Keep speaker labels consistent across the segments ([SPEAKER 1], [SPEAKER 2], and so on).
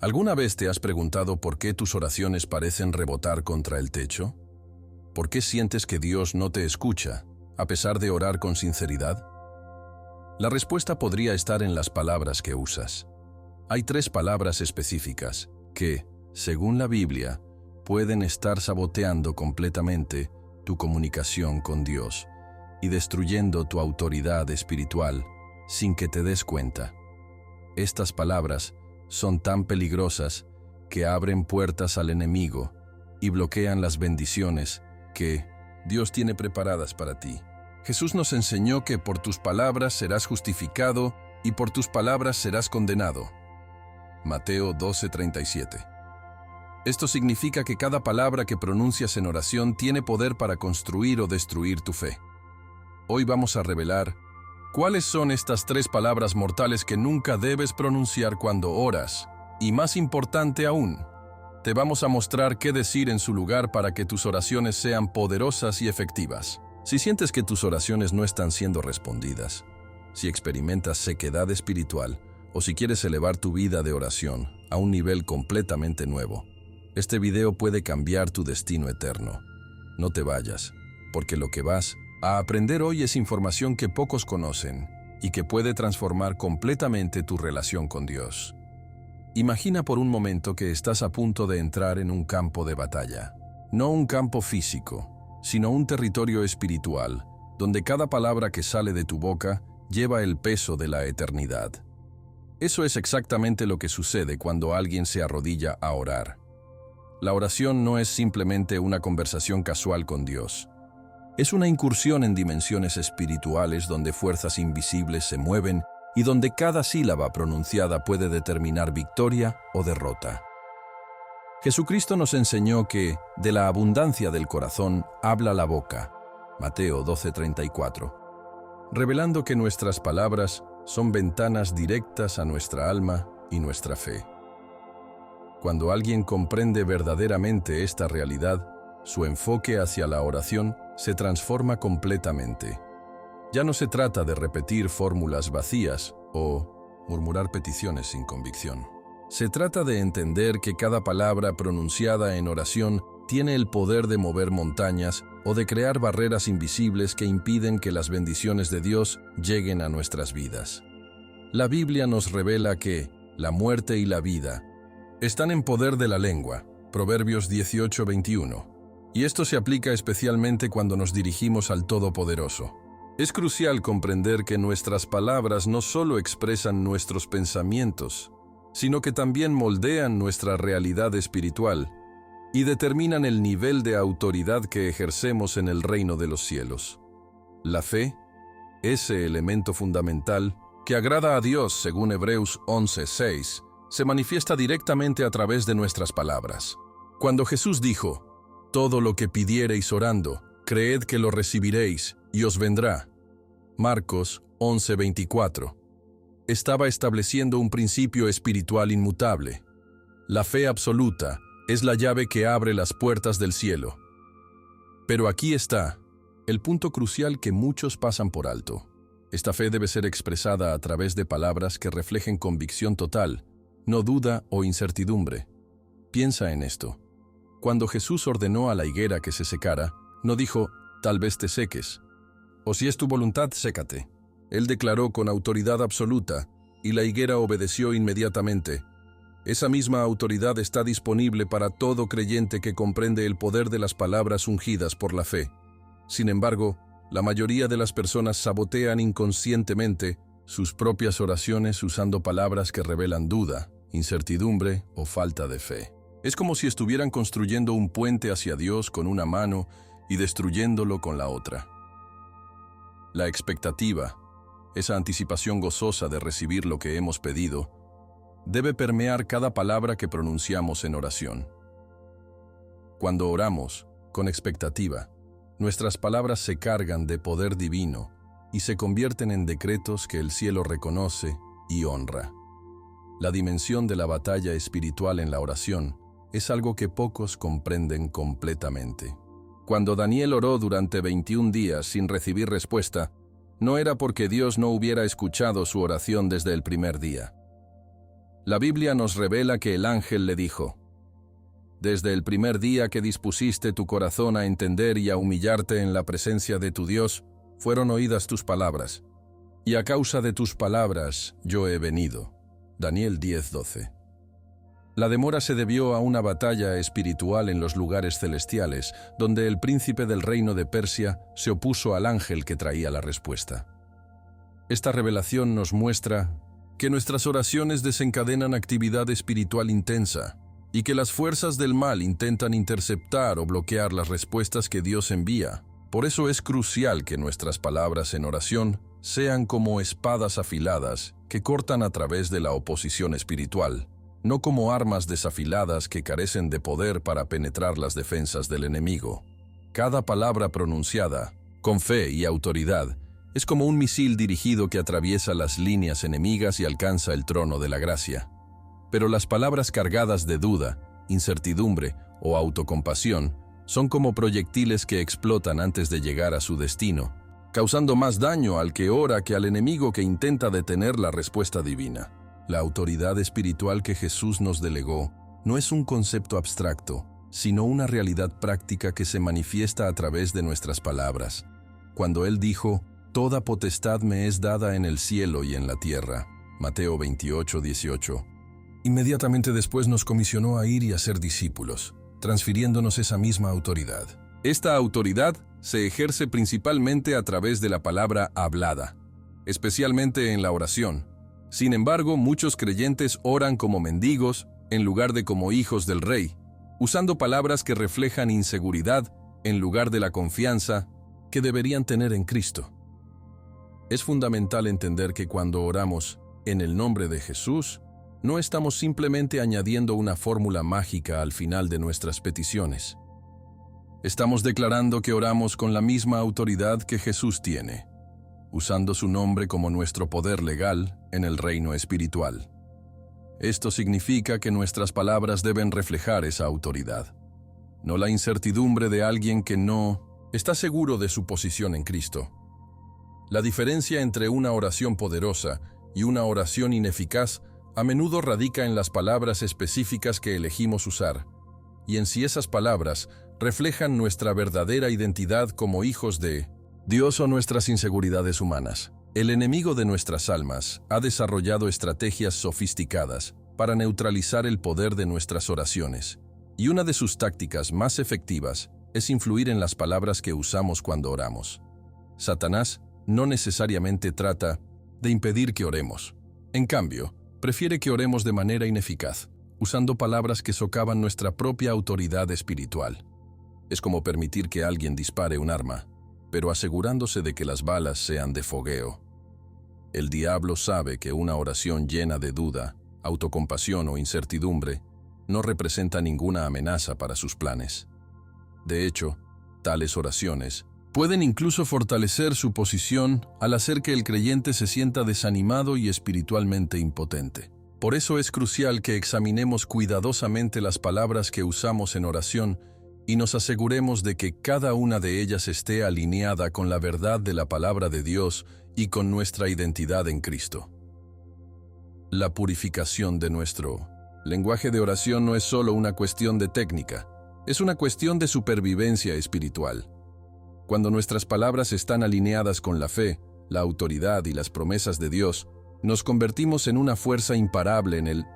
[SPEAKER 1] ¿Alguna vez te has preguntado por qué tus oraciones parecen rebotar contra el techo? ¿Por qué sientes que Dios no te escucha, a pesar de orar con sinceridad? La respuesta podría estar en las palabras que usas. Hay 3 palabras específicas que, según la Biblia, pueden estar saboteando completamente tu comunicación con Dios y destruyendo tu autoridad espiritual sin que te des cuenta. Estas palabras son tan peligrosas que abren puertas al enemigo y bloquean las bendiciones que Dios tiene preparadas para ti. Jesús nos enseñó que por tus palabras serás justificado y por tus palabras serás condenado. Mateo 12:37. Esto significa que cada palabra que pronuncias en oración tiene poder para construir o destruir tu fe. Hoy vamos a revelar cuáles son estas 3 palabras mortales que nunca debes pronunciar cuando oras. Y más importante aún, te vamos a mostrar qué decir en su lugar para que tus oraciones sean poderosas y efectivas. Si sientes que tus oraciones no están siendo respondidas, si experimentas sequedad espiritual o si quieres elevar tu vida de oración a un nivel completamente nuevo, este video puede cambiar tu destino eterno. No te vayas, porque lo que vas a aprender hoy es información que pocos conocen y que puede transformar completamente tu relación con Dios. Imagina por un momento que estás a punto de entrar en un campo de batalla. No un campo físico, sino un territorio espiritual, donde cada palabra que sale de tu boca lleva el peso de la eternidad. Eso es exactamente lo que sucede cuando alguien se arrodilla a orar. La oración no es simplemente una conversación casual con Dios. Es una incursión en dimensiones espirituales donde fuerzas invisibles se mueven y donde cada sílaba pronunciada puede determinar victoria o derrota. Jesucristo nos enseñó que de la abundancia del corazón habla la boca, Mateo 12:34, revelando que nuestras palabras son ventanas directas a nuestra alma y nuestra fe. Cuando alguien comprende verdaderamente esta realidad, su enfoque hacia la oración se transforma completamente. Ya no se trata de repetir fórmulas vacías o murmurar peticiones sin convicción. Se trata de entender que cada palabra pronunciada en oración tiene el poder de mover montañas o de crear barreras invisibles que impiden que las bendiciones de Dios lleguen a nuestras vidas. La Biblia nos revela que la muerte y la vida están en poder de la lengua, Proverbios 18:21, y esto se aplica especialmente cuando nos dirigimos al Todopoderoso. Es crucial comprender que nuestras palabras no solo expresan nuestros pensamientos, sino que también moldean nuestra realidad espiritual y determinan el nivel de autoridad que ejercemos en el reino de los cielos. La fe, ese elemento fundamental que agrada a Dios según Hebreos 11:6, se manifiesta directamente a través de nuestras palabras. Cuando Jesús dijo, «Todo lo que pidiereis orando, creed que lo recibiréis y os vendrá», Marcos 11:24, estaba estableciendo un principio espiritual inmutable. La fe absoluta es la llave que abre las puertas del cielo. Pero aquí está el punto crucial que muchos pasan por alto. Esta fe debe ser expresada a través de palabras que reflejen convicción total, no duda o incertidumbre. Piensa en esto. Cuando Jesús ordenó a la higuera que se secara, no dijo, «Tal vez te seques», o «Si es tu voluntad, sécate». Él declaró con autoridad absoluta, y la higuera obedeció inmediatamente. Esa misma autoridad está disponible para todo creyente que comprende el poder de las palabras ungidas por la fe. Sin embargo, la mayoría de las personas sabotean inconscientemente sus propias oraciones usando palabras que revelan duda, incertidumbre o falta de fe. Es como si estuvieran construyendo un puente hacia Dios con una mano y destruyéndolo con la otra. La expectativa, esa anticipación gozosa de recibir lo que hemos pedido, debe permear cada palabra que pronunciamos en oración. Cuando oramos, con expectativa, nuestras palabras se cargan de poder divino y se convierten en decretos que el cielo reconoce y honra. La dimensión de la batalla espiritual en la oración es algo que pocos comprenden completamente. Cuando Daniel oró durante 21 días sin recibir respuesta, no era porque Dios no hubiera escuchado su oración desde el primer día. La Biblia nos revela que el ángel le dijo: «Desde el primer día que dispusiste tu corazón a entender y a humillarte en la presencia de tu Dios, fueron oídas tus palabras. Y a causa de tus palabras yo he venido». Daniel 10:12. La demora se debió a una batalla espiritual en los lugares celestiales, donde el príncipe del reino de Persia se opuso al ángel que traía la respuesta. Esta revelación nos muestra que nuestras oraciones desencadenan actividad espiritual intensa y que las fuerzas del mal intentan interceptar o bloquear las respuestas que Dios envía. Por eso es crucial que nuestras palabras en oración sean como espadas afiladas que cortan a través de la oposición espiritual, no como armas desafiladas que carecen de poder para penetrar las defensas del enemigo. Cada palabra pronunciada, con fe y autoridad, es como un misil dirigido que atraviesa las líneas enemigas y alcanza el trono de la gracia. Pero las palabras cargadas de duda, incertidumbre o autocompasión son como proyectiles que explotan antes de llegar a su destino, causando más daño al que ora que al enemigo que intenta detener la respuesta divina. La autoridad espiritual que Jesús nos delegó no es un concepto abstracto, sino una realidad práctica que se manifiesta a través de nuestras palabras. Cuando Él dijo: «Toda potestad me es dada en el cielo y en la tierra», Mateo 28:18, inmediatamente después nos comisionó a ir y a ser discípulos, transfiriéndonos esa misma autoridad. Esta autoridad se ejerce principalmente a través de la palabra hablada, especialmente en la oración. Sin embargo, muchos creyentes oran como mendigos en lugar de como hijos del Rey, usando palabras que reflejan inseguridad en lugar de la confianza que deberían tener en Cristo. Es fundamental entender que cuando oramos en el nombre de Jesús, no estamos simplemente añadiendo una fórmula mágica al final de nuestras peticiones. Estamos declarando que oramos con la misma autoridad que Jesús tiene, usando su nombre como nuestro poder legal en el reino espiritual. Esto significa que nuestras palabras deben reflejar esa autoridad, no la incertidumbre de alguien que no está seguro de su posición en Cristo. La diferencia entre una oración poderosa y una oración ineficaz a menudo radica en las palabras específicas que elegimos usar, y en si esas palabras reflejan nuestra verdadera identidad como hijos de Dios o nuestras inseguridades humanas. El enemigo de nuestras almas ha desarrollado estrategias sofisticadas para neutralizar el poder de nuestras oraciones, y una de sus tácticas más efectivas es influir en las palabras que usamos cuando oramos. Satanás no necesariamente trata de impedir que oremos. En cambio, prefiere que oremos de manera ineficaz, usando palabras que socavan nuestra propia autoridad espiritual. Es como permitir que alguien dispare un arma, pero asegurándose de que las balas sean de fogueo. El diablo sabe que una oración llena de duda, autocompasión o incertidumbre no representa ninguna amenaza para sus planes. De hecho, tales oraciones pueden incluso fortalecer su posición al hacer que el creyente se sienta desanimado y espiritualmente impotente. Por eso es crucial que examinemos cuidadosamente las palabras que usamos en oración y nos aseguremos de que cada una de ellas esté alineada con la verdad de la palabra de Dios y con nuestra identidad en Cristo. La purificación de nuestro lenguaje de oración no es solo una cuestión de técnica, es una cuestión de supervivencia espiritual. Cuando nuestras palabras están alineadas con la fe, la autoridad y las promesas de Dios, nos convertimos en una fuerza imparable en el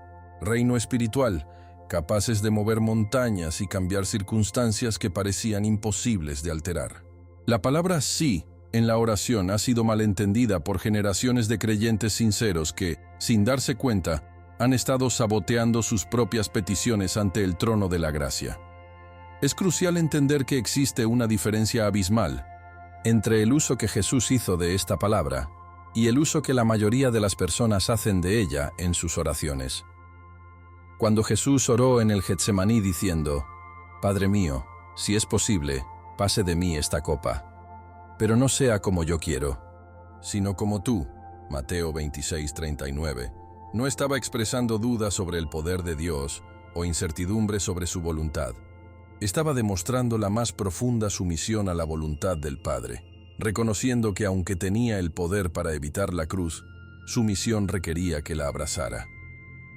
[SPEAKER 1] reino espiritual, capaces de mover montañas y cambiar circunstancias que parecían imposibles de alterar. La palabra sí en la oración ha sido malentendida por generaciones de creyentes sinceros que, sin darse cuenta, han estado saboteando sus propias peticiones ante el trono de la gracia. Es crucial entender que existe una diferencia abismal entre el uso que Jesús hizo de esta palabra y el uso que la mayoría de las personas hacen de ella en sus oraciones. Cuando Jesús oró en el Getsemaní diciendo: «Padre mío, si es posible, pase de mí esta copa, pero no sea como yo quiero, sino como tú», Mateo 26:39, no estaba expresando dudas sobre el poder de Dios o incertidumbre sobre su voluntad. Estaba demostrando la más profunda sumisión a la voluntad del Padre, reconociendo que aunque tenía el poder para evitar la cruz, su misión requería que la abrazara.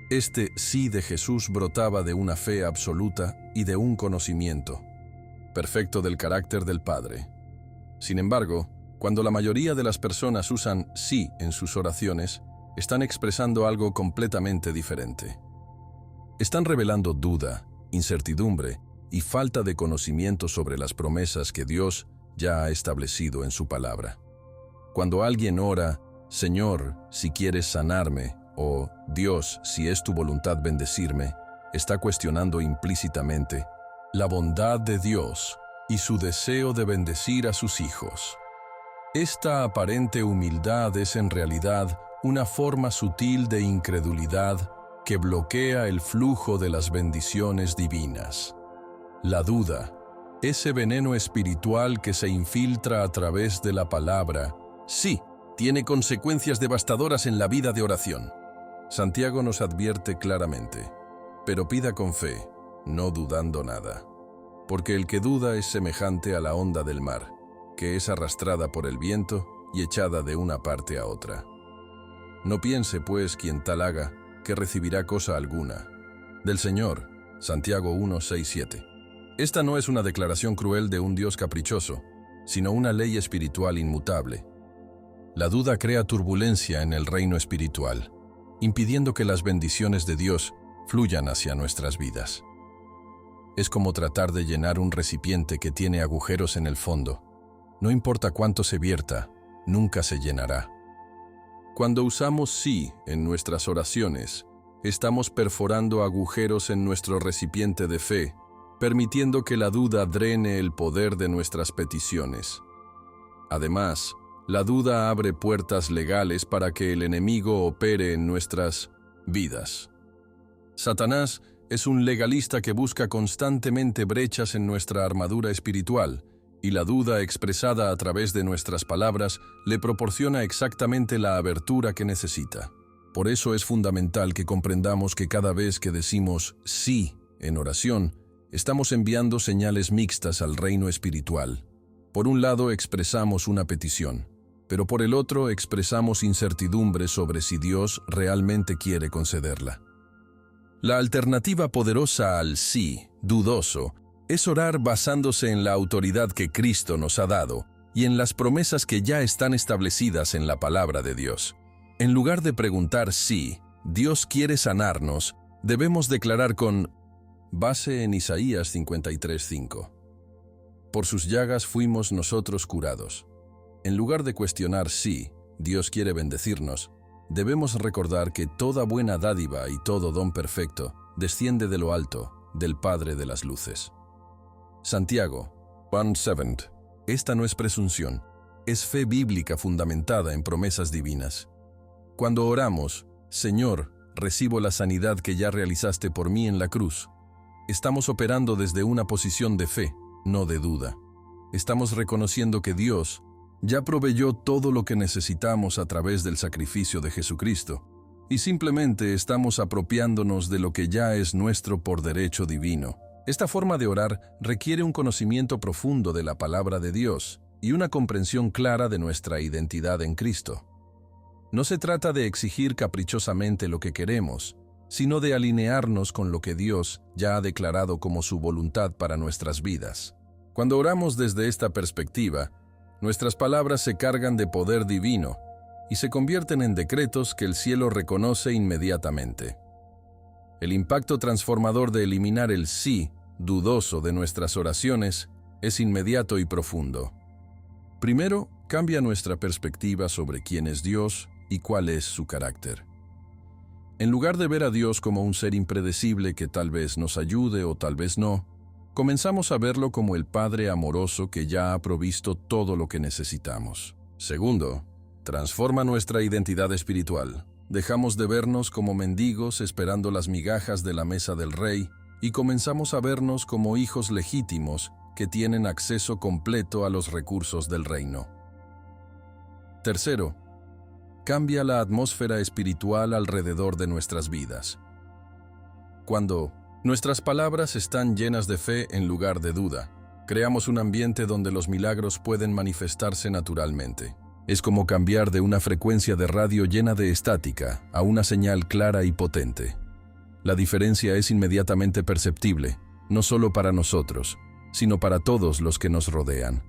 [SPEAKER 1] Este sí de Jesús brotaba de una fe absoluta y de un conocimiento perfecto del carácter del Padre. Sin embargo, cuando la mayoría de las personas usan sí en sus oraciones, están expresando algo completamente diferente. Están revelando duda, incertidumbre y falta de conocimiento sobre las promesas que Dios ya ha establecido en su palabra. Cuando alguien ora, Señor, si quieres sanarme, o Dios, si es tu voluntad bendecirme, está cuestionando implícitamente la bondad de Dios y su deseo de bendecir a sus hijos. Esta aparente humildad es en realidad una forma sutil de incredulidad que bloquea el flujo de las bendiciones divinas. La duda, ese veneno espiritual que se infiltra a través de la palabra, sí, tiene consecuencias devastadoras en la vida de oración. Santiago nos advierte claramente, pero pida con fe, no dudando nada. Porque el que duda es semejante a la onda del mar, que es arrastrada por el viento y echada de una parte a otra. No piense, pues, quien tal haga, que recibirá cosa alguna del Señor. Santiago 1, 6, 7. Esta no es una declaración cruel de un Dios caprichoso, sino una ley espiritual inmutable. La duda crea turbulencia en el reino espiritual, impidiendo que las bendiciones de Dios fluyan hacia nuestras vidas. Es como tratar de llenar un recipiente que tiene agujeros en el fondo. No importa cuánto se vierta, nunca se llenará. Cuando usamos sí en nuestras oraciones, estamos perforando agujeros en nuestro recipiente de fe, permitiendo que la duda drene el poder de nuestras peticiones. Además, la duda abre puertas legales para que el enemigo opere en nuestras vidas. Satanás es un legalista que busca constantemente brechas en nuestra armadura espiritual, y la duda expresada a través de nuestras palabras le proporciona exactamente la abertura que necesita. Por eso es fundamental que comprendamos que cada vez que decimos sí en oración, estamos enviando señales mixtas al reino espiritual. Por un lado expresamos una petición, pero por el otro expresamos incertidumbre sobre si Dios realmente quiere concederla. La alternativa poderosa al sí, dudoso, es orar basándose en la autoridad que Cristo nos ha dado y en las promesas que ya están establecidas en la palabra de Dios. En lugar de preguntar si Dios quiere sanarnos, debemos declarar con base en Isaías 53:5. Por sus llagas fuimos nosotros curados. En lugar de cuestionar si Dios quiere bendecirnos, debemos recordar que toda buena dádiva y todo don perfecto desciende de lo alto, del Padre de las luces. Santiago 1:7. Esta no es presunción, es fe bíblica fundamentada en promesas divinas. Cuando oramos, Señor, recibo la sanidad que ya realizaste por mí en la cruz, estamos operando desde una posición de fe, no de duda. Estamos reconociendo que Dios ya proveyó todo lo que necesitamos a través del sacrificio de Jesucristo, y simplemente estamos apropiándonos de lo que ya es nuestro por derecho divino. Esta forma de orar requiere un conocimiento profundo de la palabra de Dios y una comprensión clara de nuestra identidad en Cristo. No se trata de exigir caprichosamente lo que queremos, sino de alinearnos con lo que Dios ya ha declarado como su voluntad para nuestras vidas. Cuando oramos desde esta perspectiva, nuestras palabras se cargan de poder divino y se convierten en decretos que el cielo reconoce inmediatamente. El impacto transformador de eliminar el sí dudoso de nuestras oraciones es inmediato y profundo. Primero, cambia nuestra perspectiva sobre quién es Dios y cuál es su carácter. En lugar de ver a Dios como un ser impredecible que tal vez nos ayude o tal vez no, comenzamos a verlo como el Padre amoroso que ya ha provisto todo lo que necesitamos. Segundo, transforma nuestra identidad espiritual. Dejamos de vernos como mendigos esperando las migajas de la mesa del Rey y comenzamos a vernos como hijos legítimos que tienen acceso completo a los recursos del reino. Tercero, cambia la atmósfera espiritual alrededor de nuestras vidas. Cuando nuestras palabras están llenas de fe en lugar de duda, creamos un ambiente donde los milagros pueden manifestarse naturalmente. Es como cambiar de una frecuencia de radio llena de estática a una señal clara y potente. La diferencia es inmediatamente perceptible, no solo para nosotros, sino para todos los que nos rodean.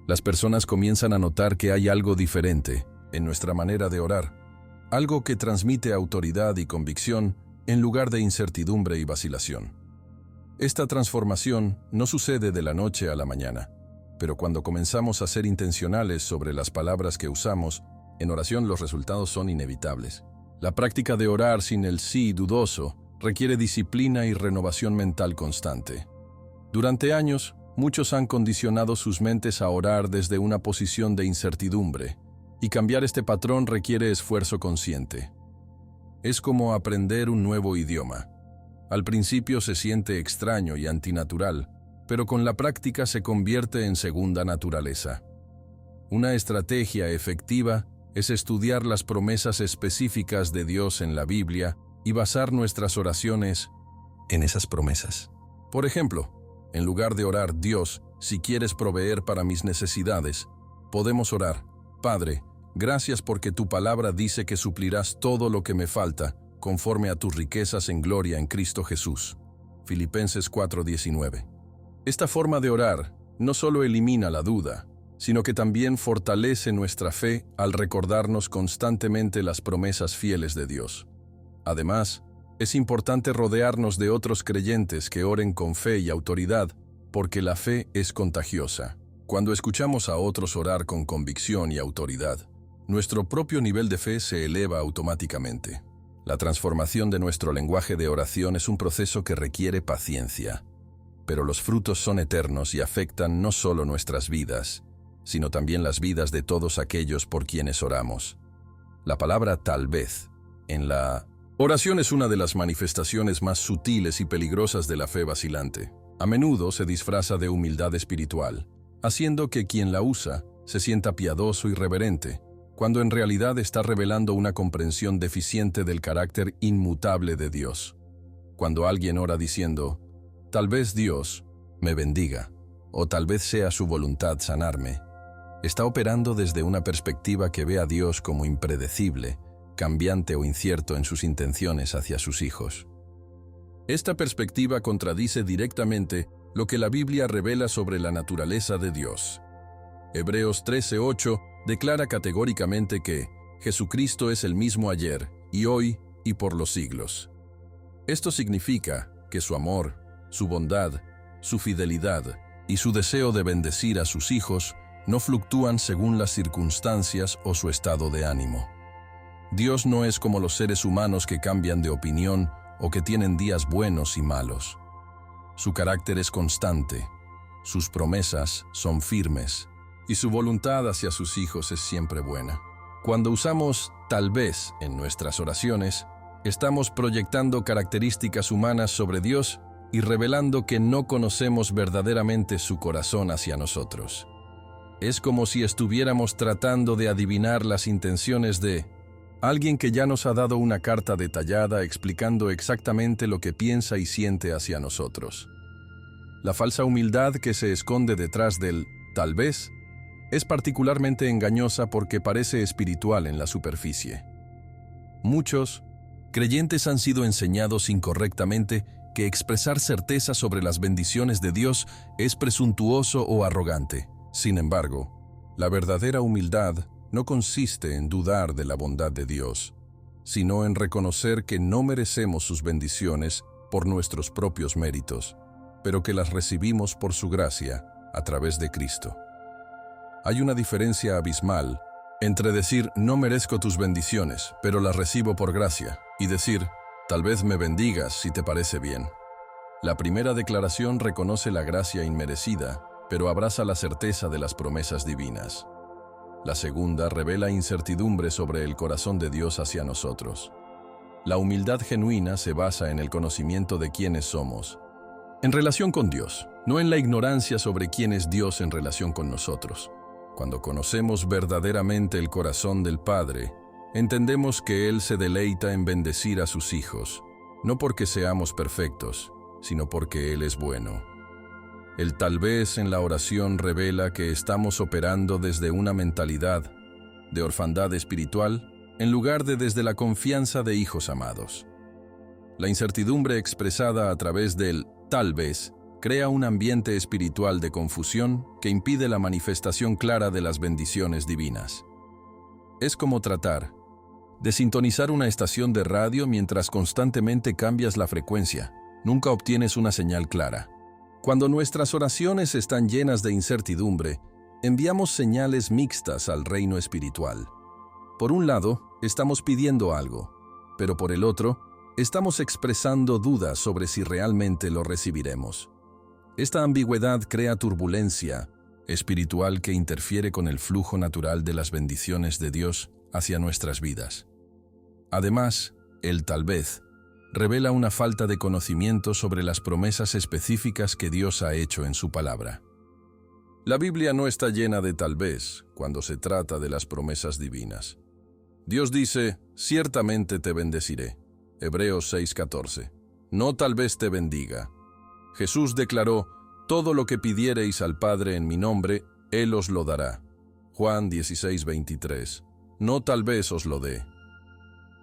[SPEAKER 1] Las personas comienzan a notar que hay algo diferente en nuestra manera de orar, algo que transmite autoridad y convicción en lugar de incertidumbre y vacilación. Esta transformación no sucede de la noche a la mañana, pero cuando comenzamos a ser intencionales sobre las palabras que usamos, en oración los resultados son inevitables. La práctica de orar sin el sí dudoso requiere disciplina y renovación mental constante. Durante años, muchos han condicionado sus mentes a orar desde una posición de incertidumbre, y cambiar este patrón requiere esfuerzo consciente. Es como aprender un nuevo idioma. Al principio se siente extraño y antinatural, pero con la práctica se convierte en segunda naturaleza. Una estrategia efectiva es estudiar las promesas específicas de Dios en la Biblia y basar nuestras oraciones en esas promesas. Por ejemplo, en lugar de orar, Dios, si quieres proveer para mis necesidades, podemos orar, Padre, gracias porque tu palabra dice que suplirás todo lo que me falta, conforme a tus riquezas en gloria en Cristo Jesús. Filipenses 4:19. Esta forma de orar no solo elimina la duda, sino que también fortalece nuestra fe al recordarnos constantemente las promesas fieles de Dios. Además, es importante rodearnos de otros creyentes que oren con fe y autoridad, porque la fe es contagiosa. Cuando escuchamos a otros orar con convicción y autoridad, nuestro propio nivel de fe se eleva automáticamente. La transformación de nuestro lenguaje de oración es un proceso que requiere paciencia, pero los frutos son eternos y afectan no solo nuestras vidas, sino también las vidas de todos aquellos por quienes oramos. La palabra tal vez en la oración es una de las manifestaciones más sutiles y peligrosas de la fe vacilante. A menudo se disfraza de humildad espiritual, haciendo que quien la usa se sienta piadoso y reverente, cuando en realidad está revelando una comprensión deficiente del carácter inmutable de Dios. Cuando alguien ora diciendo, tal vez Dios me bendiga, o tal vez sea su voluntad sanarme, está operando desde una perspectiva que ve a Dios como impredecible, cambiante o incierto en sus intenciones hacia sus hijos. Esta perspectiva contradice directamente lo que la Biblia revela sobre la naturaleza de Dios. Hebreos 13:8 declara categóricamente que Jesucristo es el mismo ayer, y hoy, y por los siglos. Esto significa que su amor, su bondad, su fidelidad y su deseo de bendecir a sus hijos no fluctúan según las circunstancias o su estado de ánimo. Dios no es como los seres humanos que cambian de opinión o que tienen días buenos y malos. Su carácter es constante, sus promesas son firmes, y su voluntad hacia sus hijos es siempre buena. Cuando usamos tal vez en nuestras oraciones, estamos proyectando características humanas sobre Dios y revelando que no conocemos verdaderamente su corazón hacia nosotros. Es como si estuviéramos tratando de adivinar las intenciones de alguien que ya nos ha dado una carta detallada explicando exactamente lo que piensa y siente hacia nosotros. La falsa humildad que se esconde detrás del tal vez es particularmente engañosa porque parece espiritual en la superficie. Muchos creyentes han sido enseñados incorrectamente que expresar certeza sobre las bendiciones de Dios es presuntuoso o arrogante. Sin embargo, la verdadera humildad no consiste en dudar de la bondad de Dios, sino en reconocer que no merecemos sus bendiciones por nuestros propios méritos, pero que las recibimos por su gracia a través de Cristo. Hay una diferencia abismal entre decir no merezco tus bendiciones, pero las recibo por gracia, y decir tal vez me bendigas si te parece bien. La primera declaración reconoce la gracia inmerecida, pero abraza la certeza de las promesas divinas. La segunda revela incertidumbre sobre el corazón de Dios hacia nosotros. La humildad genuina se basa en el conocimiento de quiénes somos, en relación con Dios, no en la ignorancia sobre quién es Dios en relación con nosotros. Cuando conocemos verdaderamente el corazón del Padre, entendemos que Él se deleita en bendecir a sus hijos, no porque seamos perfectos, sino porque Él es bueno. El tal vez en la oración revela que estamos operando desde una mentalidad de orfandad espiritual en lugar de desde la confianza de hijos amados. La incertidumbre expresada a través del tal vez crea un ambiente espiritual de confusión que impide la manifestación clara de las bendiciones divinas. Es como tratar de sintonizar una estación de radio mientras constantemente cambias la frecuencia. Nunca obtienes una señal clara. Cuando nuestras oraciones están llenas de incertidumbre, enviamos señales mixtas al reino espiritual. Por un lado, estamos pidiendo algo, pero por el otro, estamos expresando dudas sobre si realmente lo recibiremos. Esta ambigüedad crea turbulencia espiritual que interfiere con el flujo natural de las bendiciones de Dios hacia nuestras vidas. Además, el tal vez revela una falta de conocimiento sobre las promesas específicas que Dios ha hecho en su palabra. La Biblia no está llena de tal vez cuando se trata de las promesas divinas. Dios dice, ciertamente te bendeciré. Hebreos 6:14. No tal vez te bendiga. Jesús declaró, todo lo que pidiereis al Padre en mi nombre, Él os lo dará. Juan 16:23. No tal vez os lo dé.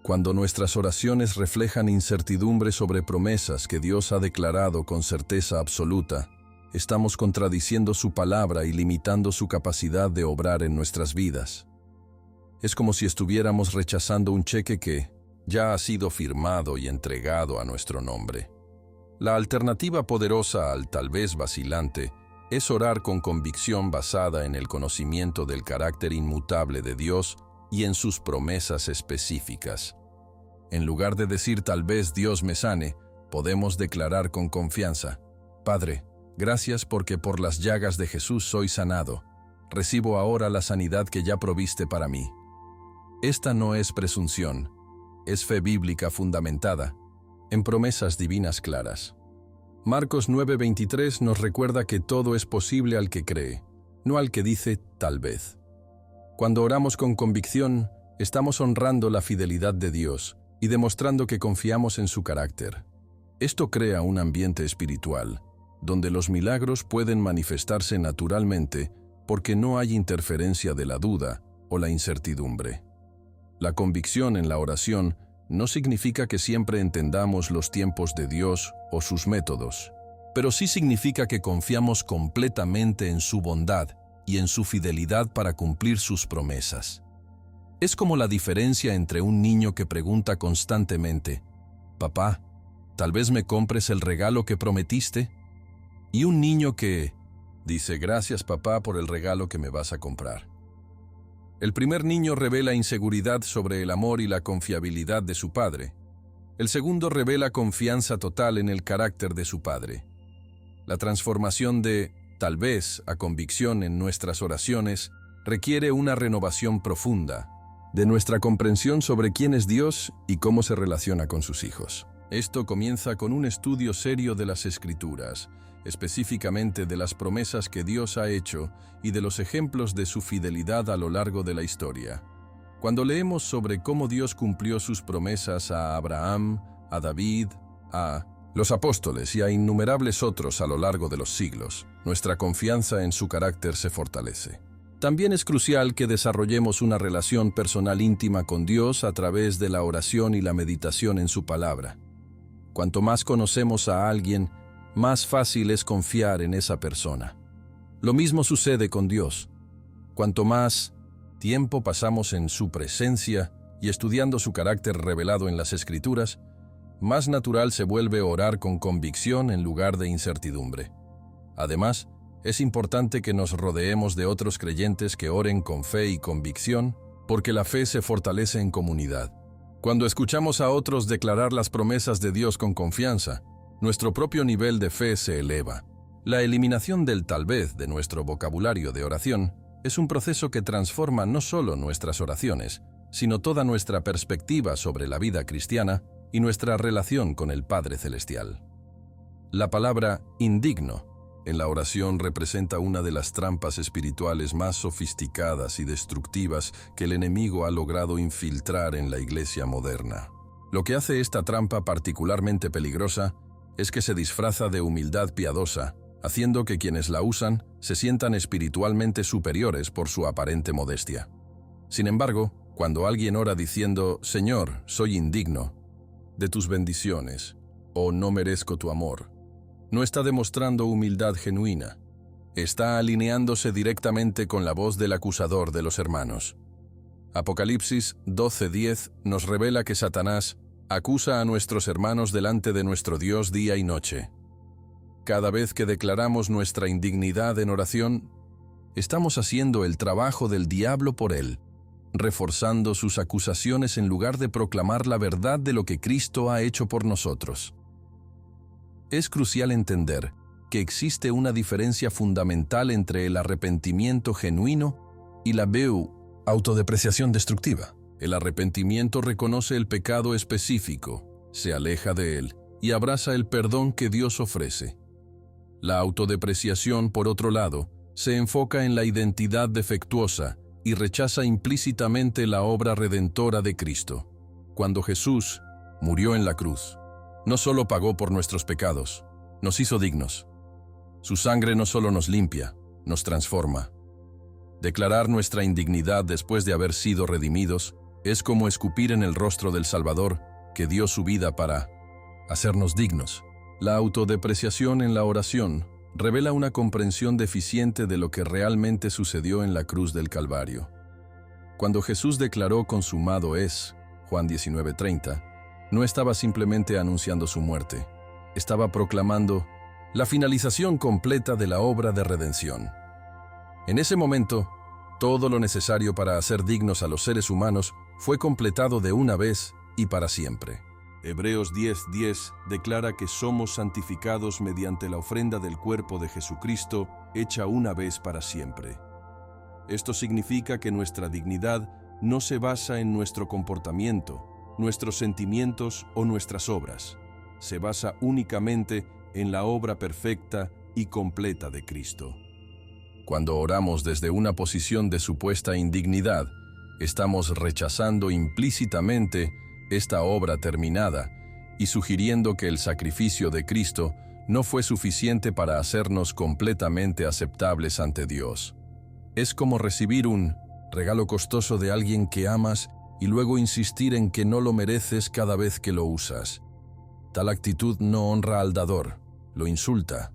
[SPEAKER 1] Cuando nuestras oraciones reflejan incertidumbre sobre promesas que Dios ha declarado con certeza absoluta, estamos contradiciendo su palabra y limitando su capacidad de obrar en nuestras vidas. Es como si estuviéramos rechazando un cheque que ya ha sido firmado y entregado a nuestro nombre. La alternativa poderosa al tal vez vacilante es orar con convicción basada en el conocimiento del carácter inmutable de Dios y en sus promesas específicas. En lugar de decir tal vez Dios me sane, podemos declarar con confianza, Padre, gracias porque por las llagas de Jesús soy sanado. Recibo ahora la sanidad que ya proviste para mí. Esta no es presunción, es fe bíblica fundamentada en promesas divinas claras. Marcos 9:23 nos recuerda que todo es posible al que cree, no al que dice tal vez. Cuando oramos con convicción, estamos honrando la fidelidad de Dios y demostrando que confiamos en su carácter. Esto crea un ambiente espiritual, donde los milagros pueden manifestarse naturalmente porque no hay interferencia de la duda o la incertidumbre. La convicción en la oración no significa que siempre entendamos los tiempos de Dios o sus métodos, pero sí significa que confiamos completamente en su bondad y en su fidelidad para cumplir sus promesas. Es como la diferencia entre un niño que pregunta constantemente, «Papá, ¿tal vez me compres el regalo que prometiste?» y un niño que dice, «Gracias, papá, por el regalo que me vas a comprar». El primer niño revela inseguridad sobre el amor y la confiabilidad de su padre. El segundo revela confianza total en el carácter de su padre. La transformación de tal vez a convicción en nuestras oraciones requiere una renovación profunda de nuestra comprensión sobre quién es Dios y cómo se relaciona con sus hijos. Esto comienza con un estudio serio de las Escrituras, específicamente de las promesas que Dios ha hecho y de los ejemplos de su fidelidad a lo largo de la historia. Cuando leemos sobre cómo Dios cumplió sus promesas a Abraham, a David, a los apóstoles y a innumerables otros a lo largo de los siglos, nuestra confianza en su carácter se fortalece. También es crucial que desarrollemos una relación personal íntima con Dios a través de la oración y la meditación en su palabra. Cuanto más conocemos a alguien, más fácil es confiar en esa persona. Lo mismo sucede con Dios. Cuanto más tiempo pasamos en su presencia y estudiando su carácter revelado en las Escrituras, más natural se vuelve orar con convicción en lugar de incertidumbre. Además, es importante que nos rodeemos de otros creyentes que oren con fe y convicción, porque la fe se fortalece en comunidad. Cuando escuchamos a otros declarar las promesas de Dios con confianza, nuestro propio nivel de fe se eleva. La eliminación del tal vez de nuestro vocabulario de oración es un proceso que transforma no solo nuestras oraciones, sino toda nuestra perspectiva sobre la vida cristiana y nuestra relación con el Padre Celestial. La palabra indigno en la oración representa una de las trampas espirituales más sofisticadas y destructivas que el enemigo ha logrado infiltrar en la iglesia moderna. Lo que hace esta trampa particularmente peligrosa es que se disfraza de humildad piadosa, haciendo que quienes la usan se sientan espiritualmente superiores por su aparente modestia. Sin embargo, cuando alguien ora diciendo, «Señor, soy indigno», de tus bendiciones, o no merezco tu amor, no está demostrando humildad genuina. Está alineándose directamente con la voz del acusador de los hermanos. Apocalipsis 12:10 nos revela que Satanás acusa a nuestros hermanos delante de nuestro Dios día y noche. Cada vez que declaramos nuestra indignidad en oración, estamos haciendo el trabajo del diablo por él, reforzando sus acusaciones en lugar de proclamar la verdad de lo que Cristo ha hecho por nosotros. Es crucial entender que existe una diferencia fundamental entre el arrepentimiento genuino y la autodepreciación destructiva. El arrepentimiento reconoce el pecado específico, se aleja de él y abraza el perdón que Dios ofrece. La autodepreciación, por otro lado, se enfoca en la identidad defectuosa y rechaza implícitamente la obra redentora de Cristo. Cuando Jesús murió en la cruz, no solo pagó por nuestros pecados, nos hizo dignos. Su sangre no solo nos limpia, nos transforma. Declarar nuestra indignidad después de haber sido redimidos es como escupir en el rostro del Salvador, que dio su vida para hacernos dignos. La autodepreciación en la oración revela una comprensión deficiente de lo que realmente sucedió en la cruz del Calvario. Cuando Jesús declaró consumado es, Juan 19:30, no estaba simplemente anunciando su muerte, estaba proclamando la finalización completa de la obra de redención. En ese momento, todo lo necesario para hacer dignos a los seres humanos fue completado de una vez y para siempre. Hebreos 10:10 declara que somos santificados mediante la ofrenda del cuerpo de Jesucristo, hecha una vez para siempre. Esto significa que nuestra dignidad no se basa en nuestro comportamiento, nuestros sentimientos o nuestras obras. Se basa únicamente en la obra perfecta y completa de Cristo. Cuando oramos desde una posición de supuesta indignidad, estamos rechazando implícitamente esta obra terminada y sugiriendo que el sacrificio de Cristo no fue suficiente para hacernos completamente aceptables ante Dios. Es como recibir un regalo costoso de alguien que amas y luego insistir en que no lo mereces cada vez que lo usas. Tal actitud no honra al dador, lo insulta.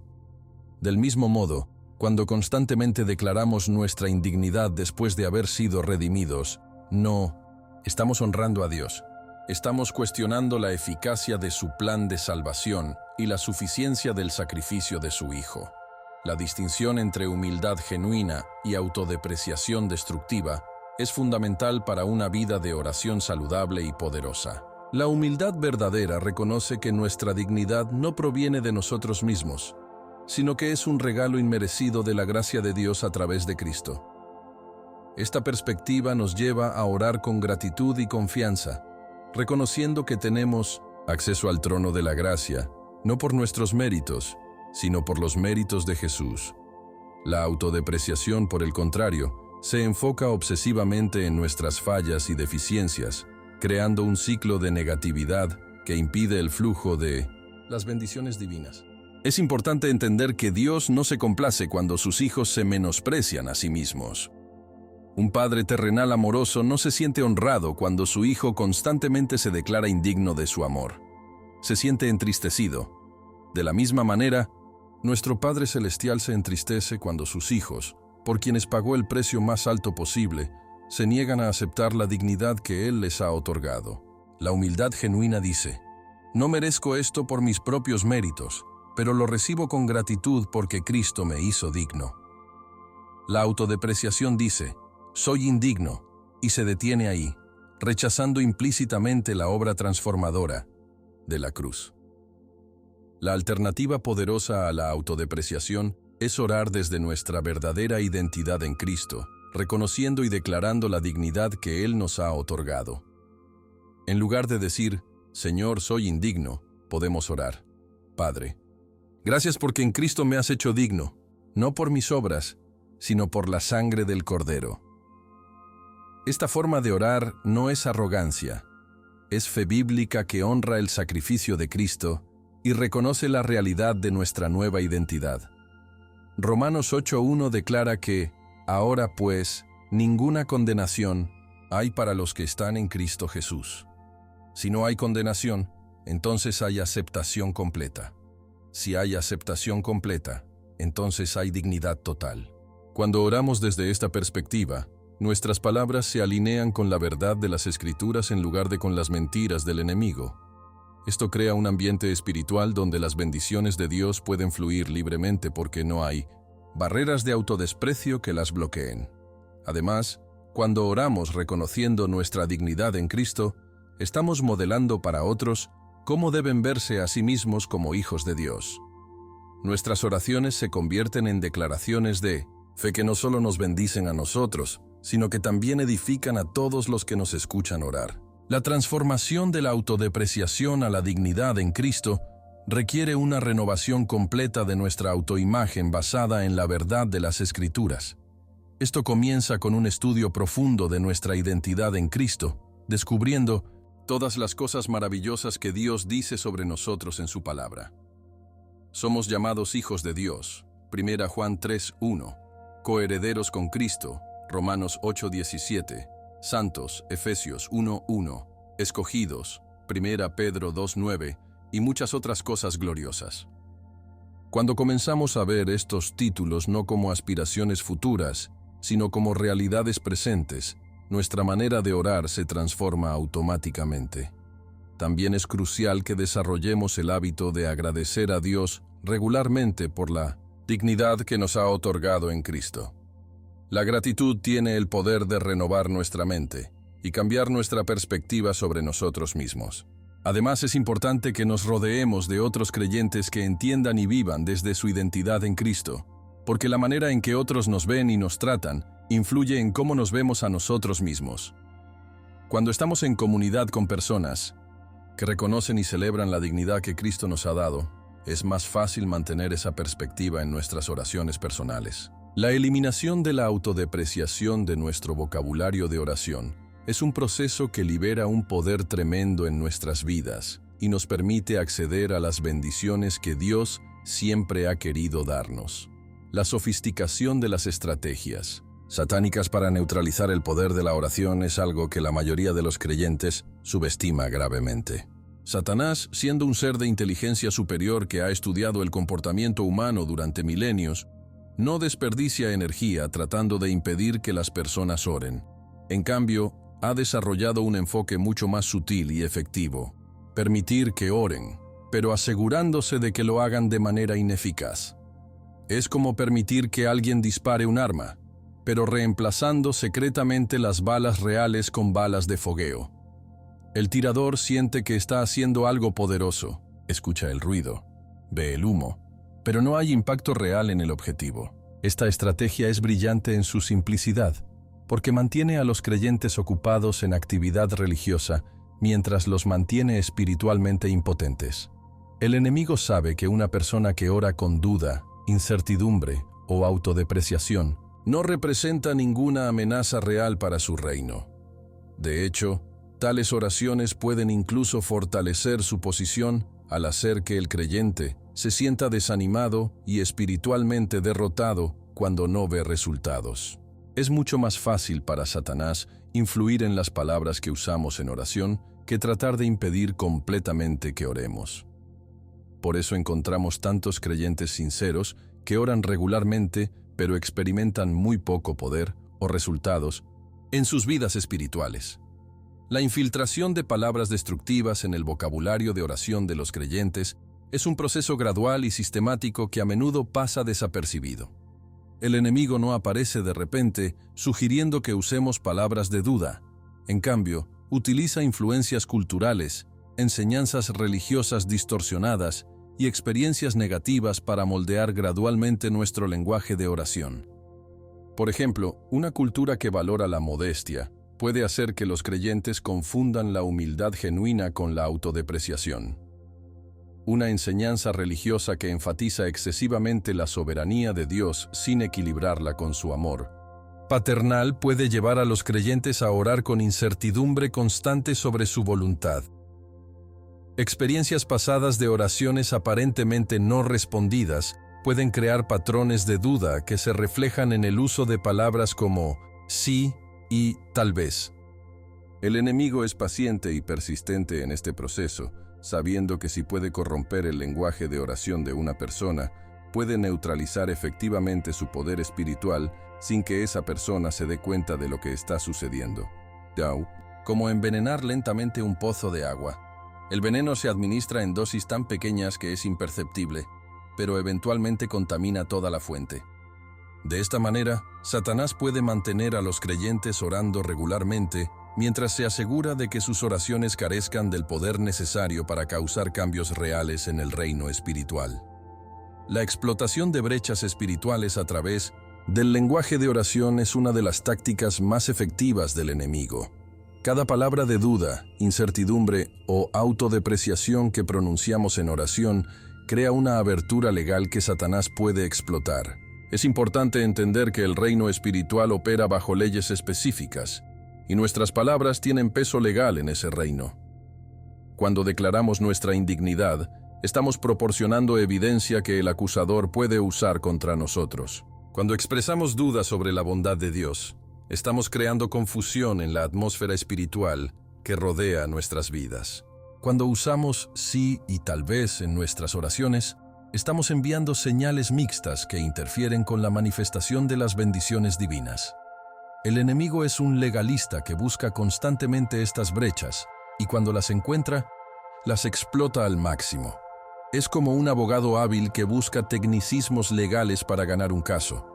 [SPEAKER 1] Del mismo modo, cuando constantemente declaramos nuestra indignidad después de haber sido redimidos, no estamos honrando a Dios. Estamos cuestionando la eficacia de su plan de salvación y la suficiencia del sacrificio de su Hijo. La distinción entre humildad genuina y autodepreciación destructiva es fundamental para una vida de oración saludable y poderosa. La humildad verdadera reconoce que nuestra dignidad no proviene de nosotros mismos, sino que es un regalo inmerecido de la gracia de Dios a través de Cristo. Esta perspectiva nos lleva a orar con gratitud y confianza, reconociendo que tenemos acceso al trono de la gracia, no por nuestros méritos, sino por los méritos de Jesús. La autodepreciación, por el contrario, se enfoca obsesivamente en nuestras fallas y deficiencias, creando un ciclo de negatividad que impide el flujo de las bendiciones divinas. Es importante entender que Dios no se complace cuando sus hijos se menosprecian a sí mismos. Un padre terrenal amoroso no se siente honrado cuando su hijo constantemente se declara indigno de su amor. Se siente entristecido. De la misma manera, nuestro Padre Celestial se entristece cuando sus hijos, por quienes pagó el precio más alto posible, se niegan a aceptar la dignidad que Él les ha otorgado. La humildad genuina dice: no merezco esto por mis propios méritos, pero lo recibo con gratitud porque Cristo me hizo digno. La autodepreciación dice: soy indigno, y se detiene ahí, rechazando implícitamente la obra transformadora de la cruz. La alternativa poderosa a la autodepreciación es orar desde nuestra verdadera identidad en Cristo, reconociendo y declarando la dignidad que Él nos ha otorgado. En lugar de decir, Señor, soy indigno, podemos orar: Padre, gracias porque en Cristo me has hecho digno, no por mis obras, sino por la sangre del Cordero. Esta forma de orar no es arrogancia, es fe bíblica que honra el sacrificio de Cristo y reconoce la realidad de nuestra nueva identidad. Romanos 8:1 declara que, ahora pues, ninguna condenación hay para los que están en Cristo Jesús. Si no hay condenación, entonces hay aceptación completa. Si hay aceptación completa, entonces hay dignidad total. Cuando oramos desde esta perspectiva, nuestras palabras se alinean con la verdad de las Escrituras en lugar de con las mentiras del enemigo. Esto crea un ambiente espiritual donde las bendiciones de Dios pueden fluir libremente porque no hay barreras de autodesprecio que las bloqueen. Además, cuando oramos reconociendo nuestra dignidad en Cristo, estamos modelando para otros cómo deben verse a sí mismos como hijos de Dios. Nuestras oraciones se convierten en declaraciones de fe que no solo nos bendicen a nosotros, sino que también edifican a todos los que nos escuchan orar. La transformación de la autodepreciación a la dignidad en Cristo requiere una renovación completa de nuestra autoimagen basada en la verdad de las Escrituras. Esto comienza con un estudio profundo de nuestra identidad en Cristo, descubriendo todas las cosas maravillosas que Dios dice sobre nosotros en su palabra. Somos llamados hijos de Dios, 1 Juan 3:1, coherederos con Cristo, Romanos 8:17, santos, Efesios 1:1, escogidos, 1 Pedro 2:9, y muchas otras cosas gloriosas. Cuando comenzamos a ver estos títulos no como aspiraciones futuras, sino como realidades presentes, nuestra manera de orar se transforma automáticamente. También es crucial que desarrollemos el hábito de agradecer a Dios regularmente por la dignidad que nos ha otorgado en Cristo. La gratitud tiene el poder de renovar nuestra mente y cambiar nuestra perspectiva sobre nosotros mismos. Además, es importante que nos rodeemos de otros creyentes que entiendan y vivan desde su identidad en Cristo, porque la manera en que otros nos ven y nos tratan influye en cómo nos vemos a nosotros mismos. Cuando estamos en comunidad con personas que reconocen y celebran la dignidad que Cristo nos ha dado, es más fácil mantener esa perspectiva en nuestras oraciones personales. La eliminación de la autodepreciación de nuestro vocabulario de oración es un proceso que libera un poder tremendo en nuestras vidas y nos permite acceder a las bendiciones que Dios siempre ha querido darnos. La sofisticación de las estrategias satánicas para neutralizar el poder de la oración es algo que la mayoría de los creyentes subestima gravemente. Satanás, siendo un ser de inteligencia superior que ha estudiado el comportamiento humano durante milenios, no desperdicia energía tratando de impedir que las personas oren. En cambio, ha desarrollado un enfoque mucho más sutil y efectivo: permitir que oren, pero asegurándose de que lo hagan de manera ineficaz. Es como permitir que alguien dispare un arma, pero reemplazando secretamente las balas reales con balas de fogueo. El tirador siente que está haciendo algo poderoso, escucha el ruido, ve el humo, pero no hay impacto real en el objetivo. Esta estrategia es brillante en su simplicidad, porque mantiene a los creyentes ocupados en actividad religiosa mientras los mantiene espiritualmente impotentes. El enemigo sabe que una persona que ora con duda, incertidumbre o autodepreciación no representa ninguna amenaza real para su reino. De hecho, tales oraciones pueden incluso fortalecer su posición al hacer que el creyente se sienta desanimado y espiritualmente derrotado cuando no ve resultados. Es mucho más fácil para Satanás influir en las palabras que usamos en oración que tratar de impedir completamente que oremos. Por eso encontramos tantos creyentes sinceros que oran regularmente, pero experimentan muy poco poder o resultados en sus vidas espirituales. La infiltración de palabras destructivas en el vocabulario de oración de los creyentes es un proceso gradual y sistemático que a menudo pasa desapercibido. El enemigo no aparece de repente sugiriendo que usemos palabras de duda. En cambio, utiliza influencias culturales, enseñanzas religiosas distorsionadas y experiencias negativas para moldear gradualmente nuestro lenguaje de oración. Por ejemplo, una cultura que valora la modestia puede hacer que los creyentes confundan la humildad genuina con la autodepreciación. Una enseñanza religiosa que enfatiza excesivamente la soberanía de Dios sin equilibrarla con su amor paternal puede llevar a los creyentes a orar con incertidumbre constante sobre su voluntad. Experiencias pasadas de oraciones aparentemente no respondidas pueden crear patrones de duda que se reflejan en el uso de palabras como sí y tal vez. El enemigo es paciente y persistente en este proceso, sabiendo que si puede corromper el lenguaje de oración de una persona, puede neutralizar efectivamente su poder espiritual sin que esa persona se dé cuenta de lo que está sucediendo. Como envenenar lentamente un pozo de agua. El veneno se administra en dosis tan pequeñas que es imperceptible, pero eventualmente contamina toda la fuente. De esta manera, Satanás puede mantener a los creyentes orando regularmente mientras se asegura de que sus oraciones carezcan del poder necesario para causar cambios reales en el reino espiritual. La explotación de brechas espirituales a través del lenguaje de oración es una de las tácticas más efectivas del enemigo. Cada palabra de duda, incertidumbre o autodepreciación que pronunciamos en oración crea una abertura legal que Satanás puede explotar. Es importante entender que el reino espiritual opera bajo leyes específicas, y nuestras palabras tienen peso legal en ese reino. Cuando declaramos nuestra indignidad, estamos proporcionando evidencia que el acusador puede usar contra nosotros. Cuando expresamos dudas sobre la bondad de Dios, estamos creando confusión en la atmósfera espiritual que rodea nuestras vidas. Cuando usamos sí y tal vez en nuestras oraciones, estamos enviando señales mixtas que interfieren con la manifestación de las bendiciones divinas. El enemigo es un legalista que busca constantemente estas brechas y cuando las encuentra, las explota al máximo. Es como un abogado hábil que busca tecnicismos legales para ganar un caso.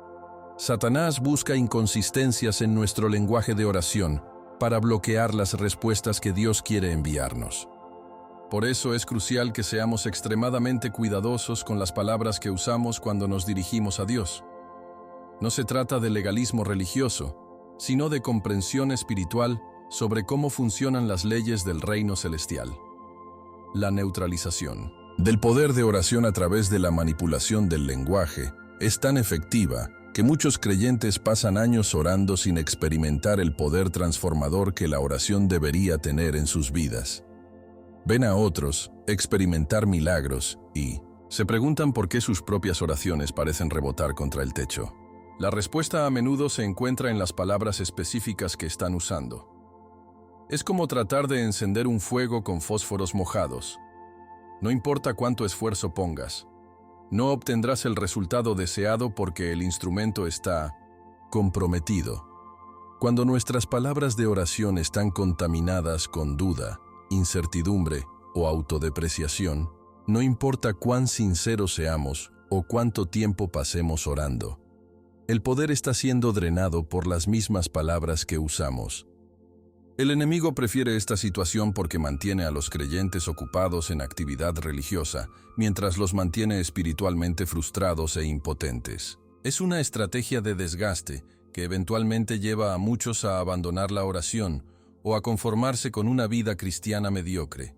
[SPEAKER 1] Satanás busca inconsistencias en nuestro lenguaje de oración para bloquear las respuestas que Dios quiere enviarnos. Por eso es crucial que seamos extremadamente cuidadosos con las palabras que usamos cuando nos dirigimos a Dios. No se trata de legalismo religioso, sino de comprensión espiritual sobre cómo funcionan las leyes del reino celestial. La neutralización del poder de oración a través de la manipulación del lenguaje es tan efectiva que muchos creyentes pasan años orando sin experimentar el poder transformador que la oración debería tener en sus vidas. Ven a otros experimentar milagros y se preguntan por qué sus propias oraciones parecen rebotar contra el techo. La respuesta a menudo se encuentra en las palabras específicas que están usando. Es como tratar de encender un fuego con fósforos mojados. No importa cuánto esfuerzo pongas, no obtendrás el resultado deseado porque el instrumento está comprometido. Cuando nuestras palabras de oración están contaminadas con duda, incertidumbre o autodepreciación, no importa cuán sinceros seamos o cuánto tiempo pasemos orando. El poder está siendo drenado por las mismas palabras que usamos. El enemigo prefiere esta situación porque mantiene a los creyentes ocupados en actividad religiosa, mientras los mantiene espiritualmente frustrados e impotentes. Es una estrategia de desgaste que eventualmente lleva a muchos a abandonar la oración o a conformarse con una vida cristiana mediocre.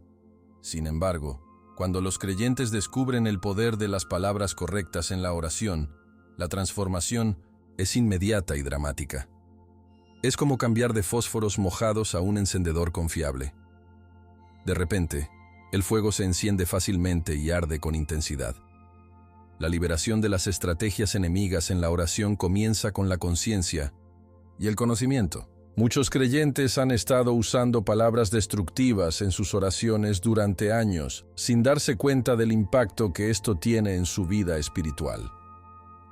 [SPEAKER 1] Sin embargo, cuando los creyentes descubren el poder de las palabras correctas en la oración, la transformación es inmediata y dramática. Es como cambiar de fósforos mojados a un encendedor confiable. De repente, el fuego se enciende fácilmente y arde con intensidad. La liberación de las estrategias enemigas en la oración comienza con la conciencia y el conocimiento. Muchos creyentes han estado usando palabras destructivas en sus oraciones durante años, sin darse cuenta del impacto que esto tiene en su vida espiritual.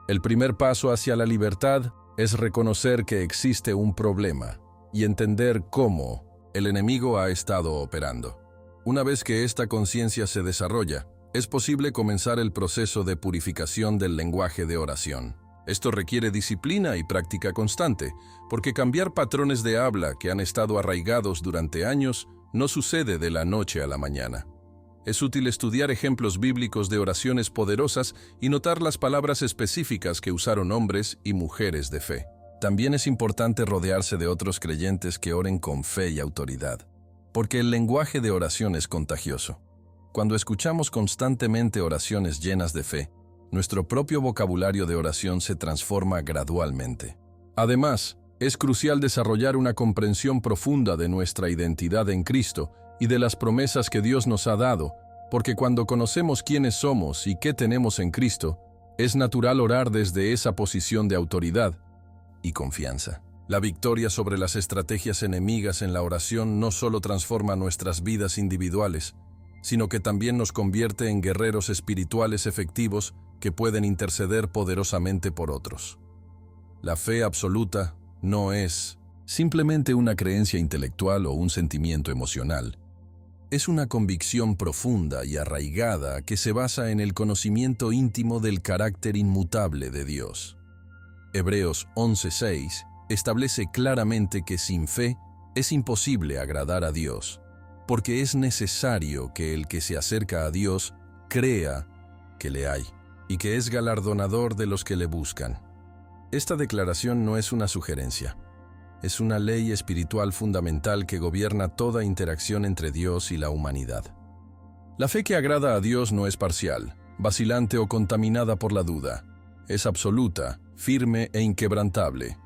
[SPEAKER 1] El primer paso hacia la libertad es reconocer que existe un problema y entender cómo el enemigo ha estado operando. Una vez que esta conciencia se desarrolla, es posible comenzar el proceso de purificación del lenguaje de oración. Esto requiere disciplina y práctica constante, porque cambiar patrones de habla que han estado arraigados durante años no sucede de la noche a la mañana. Es útil estudiar ejemplos bíblicos de oraciones poderosas y notar las palabras específicas que usaron hombres y mujeres de fe. También es importante rodearse de otros creyentes que oren con fe y autoridad, porque el lenguaje de oración es contagioso. Cuando escuchamos constantemente oraciones llenas de fe, nuestro propio vocabulario de oración se transforma gradualmente. Además, es crucial desarrollar una comprensión profunda de nuestra identidad en Cristo y de las promesas que Dios nos ha dado, porque cuando conocemos quiénes somos y qué tenemos en Cristo, es natural orar desde esa posición de autoridad y confianza. La victoria sobre las estrategias enemigas en la oración no solo transforma nuestras vidas individuales, sino que también nos convierte en guerreros espirituales efectivos que pueden interceder poderosamente por otros. La fe absoluta no es simplemente una creencia intelectual o un sentimiento emocional. Es una convicción profunda y arraigada que se basa en el conocimiento íntimo del carácter inmutable de Dios. Hebreos 11:6 establece claramente que sin fe es imposible agradar a Dios, porque es necesario que el que se acerca a Dios crea que le hay y que es galardonador de los que le buscan. Esta declaración no es una sugerencia. Es una ley espiritual fundamental que gobierna toda interacción entre Dios y la humanidad. La fe que agrada a Dios no es parcial, vacilante o contaminada por la duda. Es absoluta, firme e inquebrantable.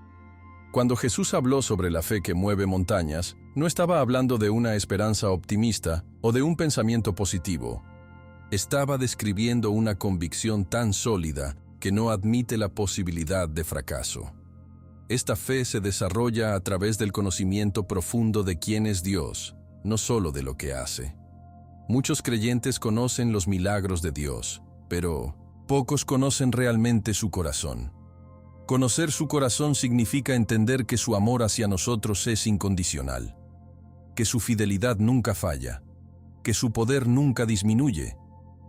[SPEAKER 1] Cuando Jesús habló sobre la fe que mueve montañas, no estaba hablando de una esperanza optimista o de un pensamiento positivo. Estaba describiendo una convicción tan sólida que no admite la posibilidad de fracaso. Esta fe se desarrolla a través del conocimiento profundo de quién es Dios, no solo de lo que hace. Muchos creyentes conocen los milagros de Dios, pero pocos conocen realmente su corazón. Conocer su corazón significa entender que su amor hacia nosotros es incondicional, que su fidelidad nunca falla, que su poder nunca disminuye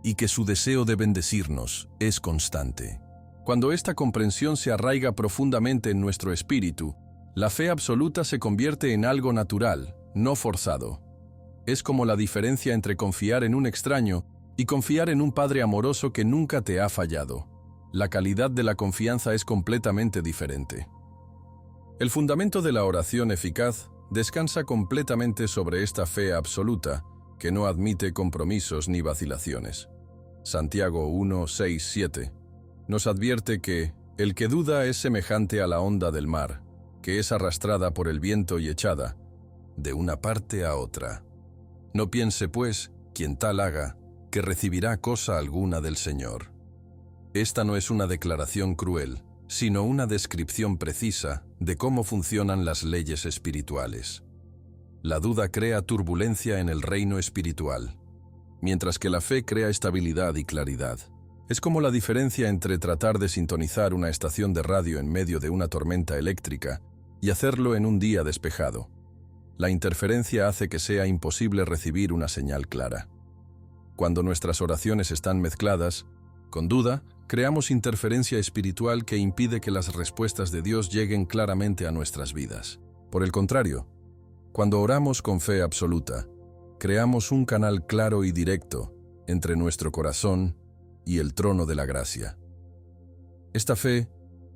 [SPEAKER 1] y que su deseo de bendecirnos es constante. Cuando esta comprensión se arraiga profundamente en nuestro espíritu, la fe absoluta se convierte en algo natural, no forzado. Es como la diferencia entre confiar en un extraño y confiar en un Padre amoroso que nunca te ha fallado. La calidad de la confianza es completamente diferente. El fundamento de la oración eficaz descansa completamente sobre esta fe absoluta que no admite compromisos ni vacilaciones. Santiago 1, 6, 7 nos advierte que el que duda es semejante a la onda del mar, que es arrastrada por el viento y echada de una parte a otra. No piense, pues, quien tal haga, que recibirá cosa alguna del Señor. Esta no es una declaración cruel, sino una descripción precisa de cómo funcionan las leyes espirituales. La duda crea turbulencia en el reino espiritual, mientras que la fe crea estabilidad y claridad. Es como la diferencia entre tratar de sintonizar una estación de radio en medio de una tormenta eléctrica y hacerlo en un día despejado. La interferencia hace que sea imposible recibir una señal clara. Cuando nuestras oraciones están mezcladas, con duda, creamos interferencia espiritual que impide que las respuestas de Dios lleguen claramente a nuestras vidas. Por el contrario, cuando oramos con fe absoluta, creamos un canal claro y directo entre nuestro corazón y el trono de la gracia. Esta fe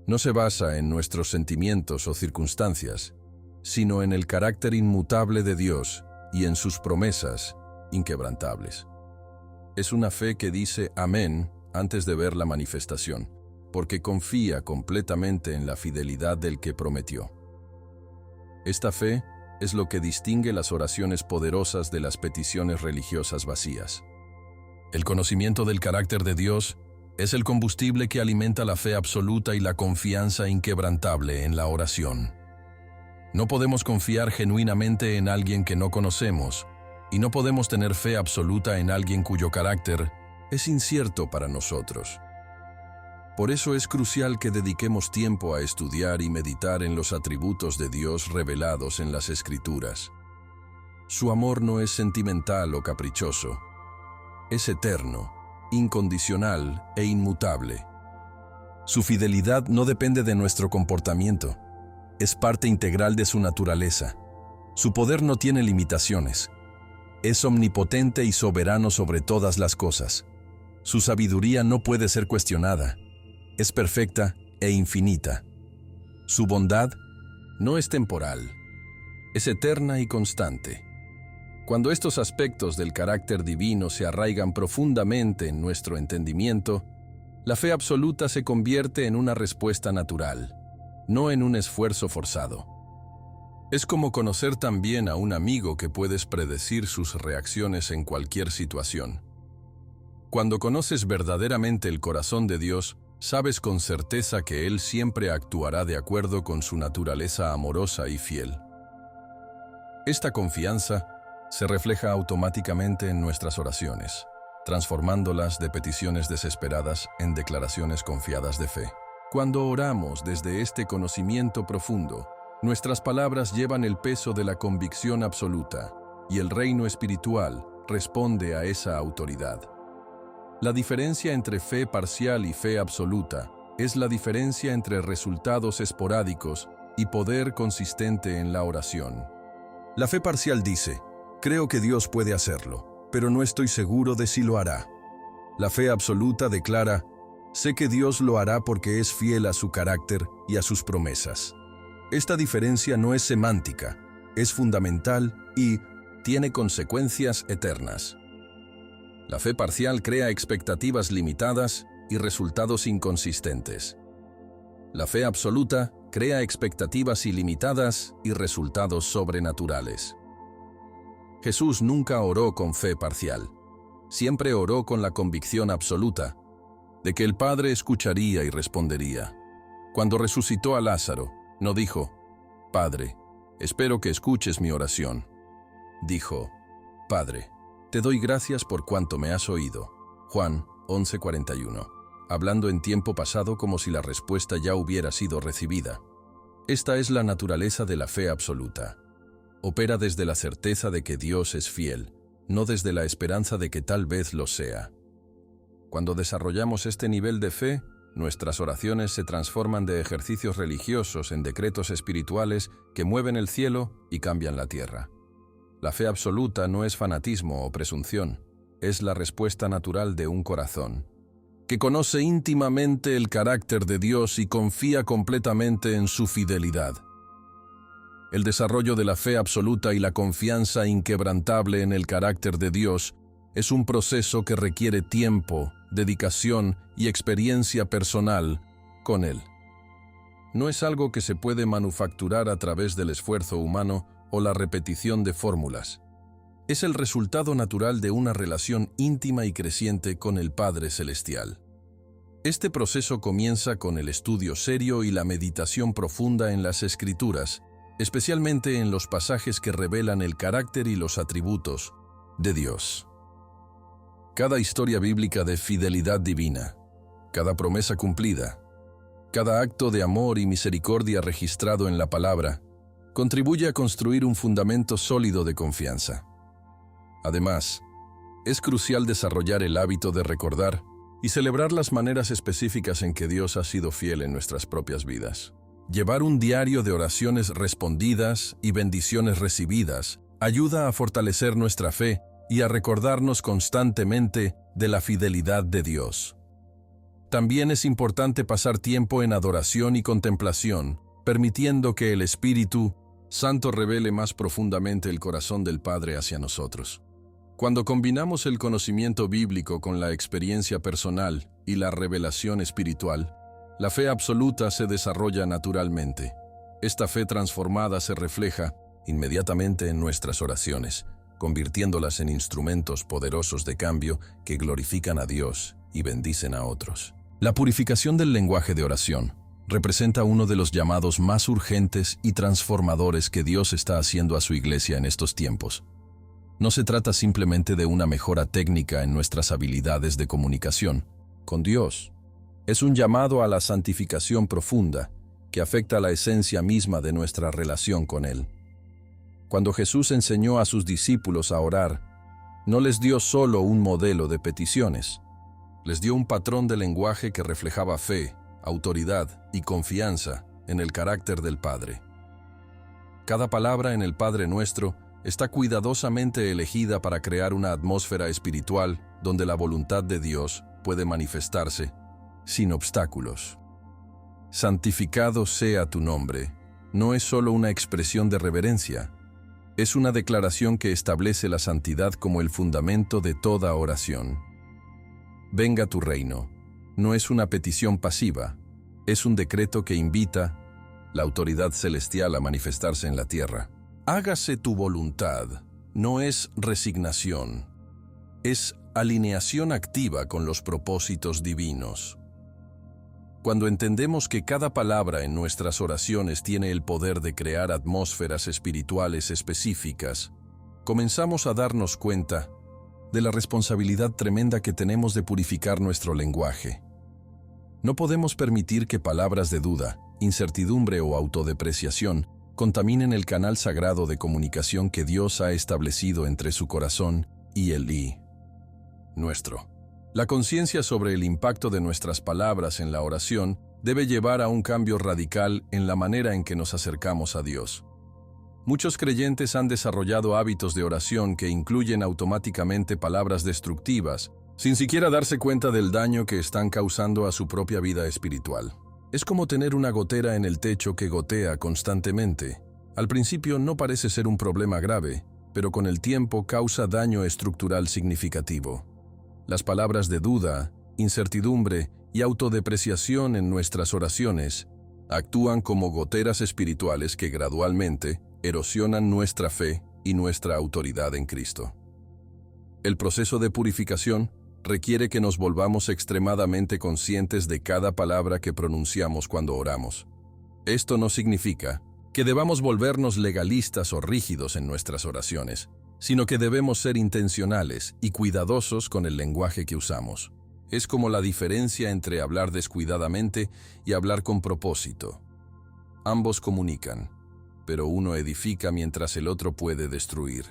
[SPEAKER 1] no se basa en nuestros sentimientos o circunstancias, sino en el carácter inmutable de Dios y en sus promesas inquebrantables. Es una fe que dice amén antes de ver la manifestación, porque confía completamente en la fidelidad del que prometió. Esta fe es lo que distingue las oraciones poderosas de las peticiones religiosas vacías. El conocimiento del carácter de Dios es el combustible que alimenta la fe absoluta y la confianza inquebrantable en la oración. No podemos confiar genuinamente en alguien que no conocemos, y no podemos tener fe absoluta en alguien cuyo carácter es incierto para nosotros. Por eso es crucial que dediquemos tiempo a estudiar y meditar en los atributos de Dios revelados en las Escrituras. Su amor no es sentimental o caprichoso. Es eterno, incondicional e inmutable. Su fidelidad no depende de nuestro comportamiento. Es parte integral de su naturaleza. Su poder no tiene limitaciones. Es omnipotente y soberano sobre todas las cosas. Su sabiduría no puede ser cuestionada. Es perfecta e infinita. Su bondad no es temporal. Es eterna y constante. Cuando estos aspectos del carácter divino se arraigan profundamente en nuestro entendimiento, la fe absoluta se convierte en una respuesta natural, no en un esfuerzo forzado. Es como conocer tan bien a un amigo que puedes predecir sus reacciones en cualquier situación. Cuando conoces verdaderamente el corazón de Dios, sabes con certeza que Él siempre actuará de acuerdo con su naturaleza amorosa y fiel. Esta confianza se refleja automáticamente en nuestras oraciones, transformándolas de peticiones desesperadas en declaraciones confiadas de fe. Cuando oramos desde este conocimiento profundo, nuestras palabras llevan el peso de la convicción absoluta, y el reino espiritual responde a esa autoridad. La diferencia entre fe parcial y fe absoluta es la diferencia entre resultados esporádicos y poder consistente en la oración. La fe parcial dice: creo que Dios puede hacerlo, pero no estoy seguro de si lo hará. La fe absoluta declara: sé que Dios lo hará porque es fiel a su carácter y a sus promesas. Esta diferencia no es semántica, es fundamental y tiene consecuencias eternas. La fe parcial crea expectativas limitadas y resultados inconsistentes. La fe absoluta crea expectativas ilimitadas y resultados sobrenaturales. Jesús nunca oró con fe parcial. Siempre oró con la convicción absoluta de que el Padre escucharía y respondería. Cuando resucitó a Lázaro, no dijo: Padre, espero que escuches mi oración. Dijo: Padre, te doy gracias por cuanto me has oído. Juan 11:41. Hablando en tiempo pasado como si la respuesta ya hubiera sido recibida. Esta es la naturaleza de la fe absoluta. Opera desde la certeza de que Dios es fiel, no desde la esperanza de que tal vez lo sea. Cuando desarrollamos este nivel de fe, nuestras oraciones se transforman de ejercicios religiosos en decretos espirituales que mueven el cielo y cambian la tierra. La fe absoluta no es fanatismo o presunción, es la respuesta natural de un corazón que conoce íntimamente el carácter de Dios y confía completamente en su fidelidad. El desarrollo de la fe absoluta y la confianza inquebrantable en el carácter de Dios es un proceso que requiere tiempo, dedicación y experiencia personal con Él. No es algo que se puede manufacturar a través del esfuerzo humano o la repetición de fórmulas. Es el resultado natural de una relación íntima y creciente con el Padre Celestial. Este proceso comienza con el estudio serio y la meditación profunda en las Escrituras, especialmente en los pasajes que revelan el carácter y los atributos de Dios. Cada historia bíblica de fidelidad divina, cada promesa cumplida, cada acto de amor y misericordia registrado en la palabra, contribuye a construir un fundamento sólido de confianza. Además, es crucial desarrollar el hábito de recordar y celebrar las maneras específicas en que Dios ha sido fiel en nuestras propias vidas. Llevar un diario de oraciones respondidas y bendiciones recibidas ayuda a fortalecer nuestra fe y a recordarnos constantemente de la fidelidad de Dios. También es importante pasar tiempo en adoración y contemplación, permitiendo que el Espíritu Santo revele más profundamente el corazón del Padre hacia nosotros. Cuando combinamos el conocimiento bíblico con la experiencia personal y la revelación espiritual, la fe absoluta se desarrolla naturalmente. Esta fe transformada se refleja inmediatamente en nuestras oraciones, convirtiéndolas en instrumentos poderosos de cambio que glorifican a Dios y bendicen a otros. La purificación del lenguaje de oración representa uno de los llamados más urgentes y transformadores que Dios está haciendo a su iglesia en estos tiempos. No se trata simplemente de una mejora técnica en nuestras habilidades de comunicación con Dios. Es un llamado a la santificación profunda que afecta la esencia misma de nuestra relación con Él. Cuando Jesús enseñó a sus discípulos a orar, no les dio solo un modelo de peticiones, les dio un patrón de lenguaje que reflejaba fe, autoridad y confianza en el carácter del Padre. Cada palabra en el Padre Nuestro está cuidadosamente elegida para crear una atmósfera espiritual donde la voluntad de Dios puede manifestarse sin obstáculos. Santificado sea tu nombre no es solo una expresión de reverencia, es una declaración que establece la santidad como el fundamento de toda oración. Venga tu reino no es una petición pasiva, es un decreto que invita la autoridad celestial a manifestarse en la tierra. Hágase tu voluntad no es resignación, es alineación activa con los propósitos divinos. Cuando entendemos que cada palabra en nuestras oraciones tiene el poder de crear atmósferas espirituales específicas, comenzamos a darnos cuenta de la responsabilidad tremenda que tenemos de purificar nuestro lenguaje. No podemos permitir que palabras de duda, incertidumbre o autodepreciación contaminen el canal sagrado de comunicación que Dios ha establecido entre su corazón y el nuestro. La conciencia sobre el impacto de nuestras palabras en la oración debe llevar a un cambio radical en la manera en que nos acercamos a Dios. Muchos creyentes han desarrollado hábitos de oración que incluyen automáticamente palabras destructivas, sin siquiera darse cuenta del daño que están causando a su propia vida espiritual. Es como tener una gotera en el techo que gotea constantemente. Al principio no parece ser un problema grave, pero con el tiempo causa daño estructural significativo. Las palabras de duda, incertidumbre y autodepreciación en nuestras oraciones actúan como goteras espirituales que gradualmente erosionan nuestra fe y nuestra autoridad en Cristo. El proceso de purificación requiere que nos volvamos extremadamente conscientes de cada palabra que pronunciamos cuando oramos. Esto no significa que debamos volvernos legalistas o rígidos en nuestras oraciones, sino que debemos ser intencionales y cuidadosos con el lenguaje que usamos. Es como la diferencia entre hablar descuidadamente y hablar con propósito. Ambos comunican, pero uno edifica mientras el otro puede destruir.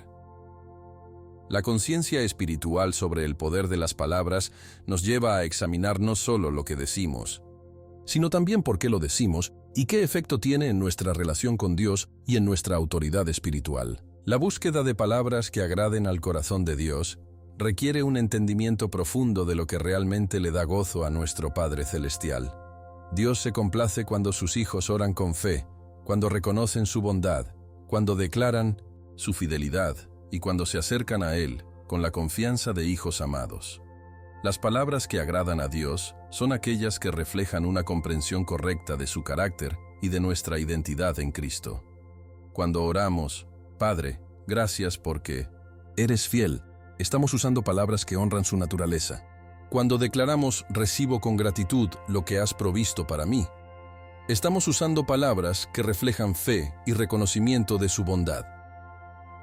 [SPEAKER 1] La conciencia espiritual sobre el poder de las palabras nos lleva a examinar no solo lo que decimos, sino también por qué lo decimos y qué efecto tiene en nuestra relación con Dios y en nuestra autoridad espiritual. La búsqueda de palabras que agraden al corazón de Dios requiere un entendimiento profundo de lo que realmente le da gozo a nuestro Padre Celestial. Dios se complace cuando sus hijos oran con fe, cuando reconocen su bondad, cuando declaran su fidelidad y cuando se acercan a Él con la confianza de hijos amados. Las palabras que agradan a Dios son aquellas que reflejan una comprensión correcta de su carácter y de nuestra identidad en Cristo. Cuando oramos, Padre, gracias porque eres fiel, estamos usando palabras que honran su naturaleza. Cuando declaramos, recibo con gratitud lo que has provisto para mí, estamos usando palabras que reflejan fe y reconocimiento de su bondad.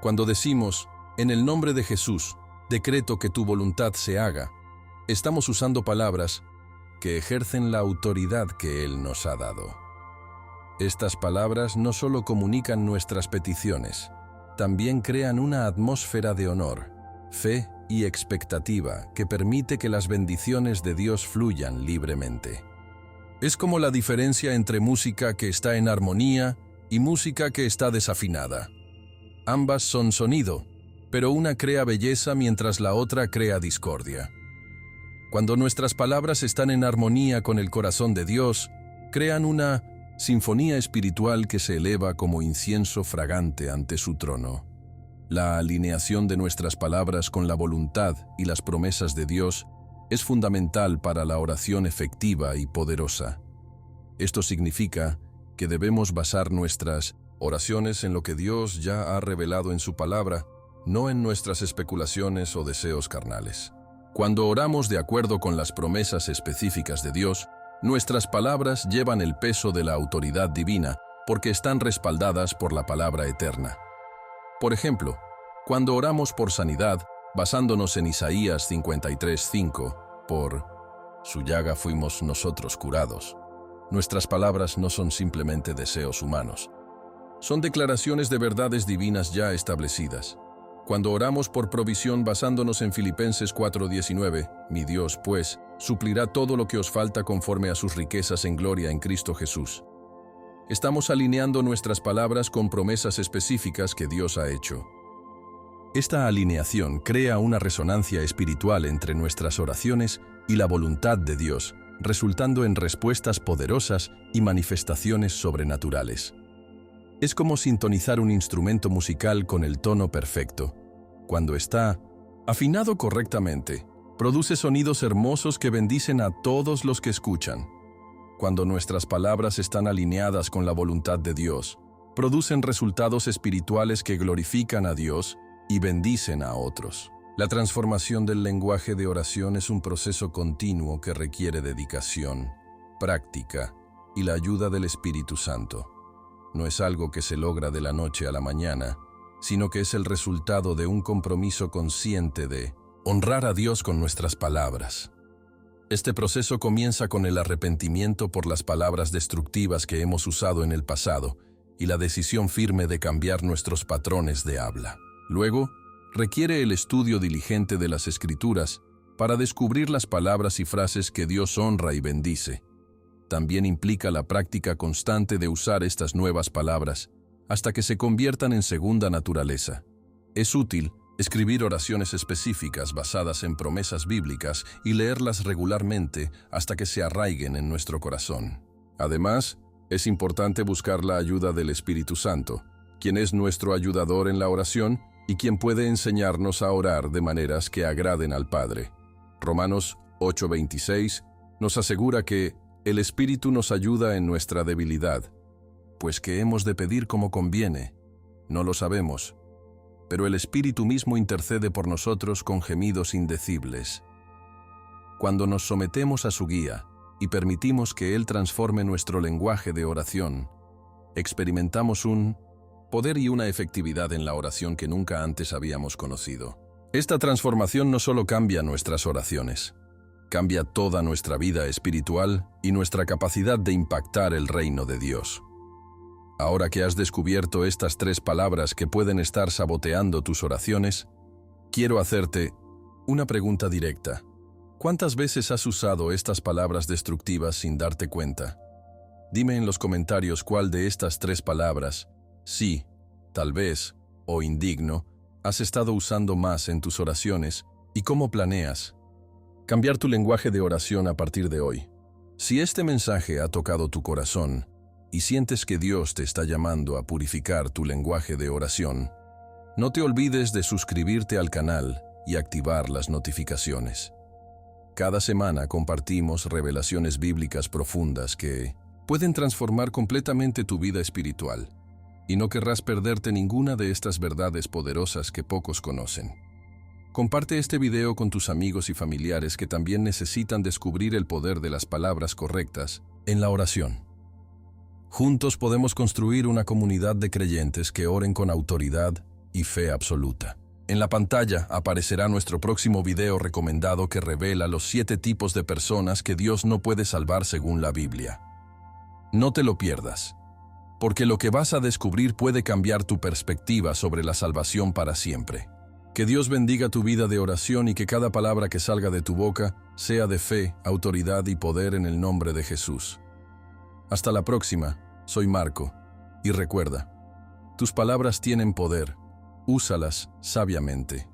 [SPEAKER 1] Cuando decimos, en el nombre de Jesús, decreto que tu voluntad se haga, estamos usando palabras que ejercen la autoridad que Él nos ha dado. Estas palabras no solo comunican nuestras peticiones, también crean una atmósfera de honor, fe y expectativa que permite que las bendiciones de Dios fluyan libremente. Es como la diferencia entre música que está en armonía y música que está desafinada. Ambas son sonido, pero una crea belleza mientras la otra crea discordia. Cuando nuestras palabras están en armonía con el corazón de Dios, crean una sinfonía espiritual que se eleva como incienso fragante ante su trono. La alineación de nuestras palabras con la voluntad y las promesas de Dios es fundamental para la oración efectiva y poderosa. Esto significa que debemos basar nuestras oraciones en lo que Dios ya ha revelado en su palabra, no en nuestras especulaciones o deseos carnales. Cuando oramos de acuerdo con las promesas específicas de Dios, nuestras palabras llevan el peso de la autoridad divina porque están respaldadas por la palabra eterna. Por ejemplo, cuando oramos por sanidad, basándonos en Isaías 53:5, por su llaga fuimos nosotros curados, nuestras palabras no son simplemente deseos humanos. Son declaraciones de verdades divinas ya establecidas. Cuando oramos por provisión basándonos en Filipenses 4:19, mi Dios, pues, suplirá todo lo que os falta conforme a sus riquezas en gloria en Cristo Jesús. Estamos alineando nuestras palabras con promesas específicas que Dios ha hecho. Esta alineación crea una resonancia espiritual entre nuestras oraciones y la voluntad de Dios, resultando en respuestas poderosas y manifestaciones sobrenaturales. Es como sintonizar un instrumento musical con el tono perfecto. Cuando está afinado correctamente, produce sonidos hermosos que bendicen a todos los que escuchan. Cuando nuestras palabras están alineadas con la voluntad de Dios, producen resultados espirituales que glorifican a Dios y bendicen a otros. La transformación del lenguaje de oración es un proceso continuo que requiere dedicación, práctica y la ayuda del Espíritu Santo. No es algo que se logra de la noche a la mañana, sino que es el resultado de un compromiso consciente de honrar a Dios con nuestras palabras. Este proceso comienza con el arrepentimiento por las palabras destructivas que hemos usado en el pasado y la decisión firme de cambiar nuestros patrones de habla. Luego, requiere el estudio diligente de las Escrituras para descubrir las palabras y frases que Dios honra y bendice. También implica la práctica constante de usar estas nuevas palabras hasta que se conviertan en segunda naturaleza. Es útil escribir oraciones específicas basadas en promesas bíblicas y leerlas regularmente hasta que se arraiguen en nuestro corazón. Además, es importante buscar la ayuda del Espíritu Santo, quien es nuestro ayudador en la oración y quien puede enseñarnos a orar de maneras que agraden al Padre. Romanos 8:26 nos asegura que el Espíritu nos ayuda en nuestra debilidad, pues que hemos de pedir como conviene, no lo sabemos, pero el Espíritu mismo intercede por nosotros con gemidos indecibles. Cuando nos sometemos a su guía y permitimos que Él transforme nuestro lenguaje de oración, experimentamos un poder y una efectividad en la oración que nunca antes habíamos conocido. Esta transformación no solo cambia nuestras oraciones, cambia toda nuestra vida espiritual y nuestra capacidad de impactar el reino de Dios. Ahora que has descubierto estas 3 palabras que pueden estar saboteando tus oraciones, quiero hacerte una pregunta directa. ¿Cuántas veces has usado estas palabras destructivas sin darte cuenta? Dime en los comentarios cuál de estas 3 palabras, sí, tal vez, o indigno, has estado usando más en tus oraciones y cómo planeas cambiar tu lenguaje de oración a partir de hoy. Si este mensaje ha tocado tu corazón y sientes que Dios te está llamando a purificar tu lenguaje de oración, no te olvides de suscribirte al canal y activar las notificaciones. Cada semana compartimos revelaciones bíblicas profundas que pueden transformar completamente tu vida espiritual, y no querrás perderte ninguna de estas verdades poderosas que pocos conocen. Comparte este video con tus amigos y familiares que también necesitan descubrir el poder de las palabras correctas en la oración. Juntos podemos construir una comunidad de creyentes que oren con autoridad y fe absoluta. En la pantalla aparecerá nuestro próximo video recomendado que revela los 7 tipos de personas que Dios no puede salvar según la Biblia. No te lo pierdas, porque lo que vas a descubrir puede cambiar tu perspectiva sobre la salvación para siempre. Que Dios bendiga tu vida de oración y que cada palabra que salga de tu boca sea de fe, autoridad y poder en el nombre de Jesús. Hasta la próxima, soy Marco, y recuerda, tus palabras tienen poder, úsalas sabiamente.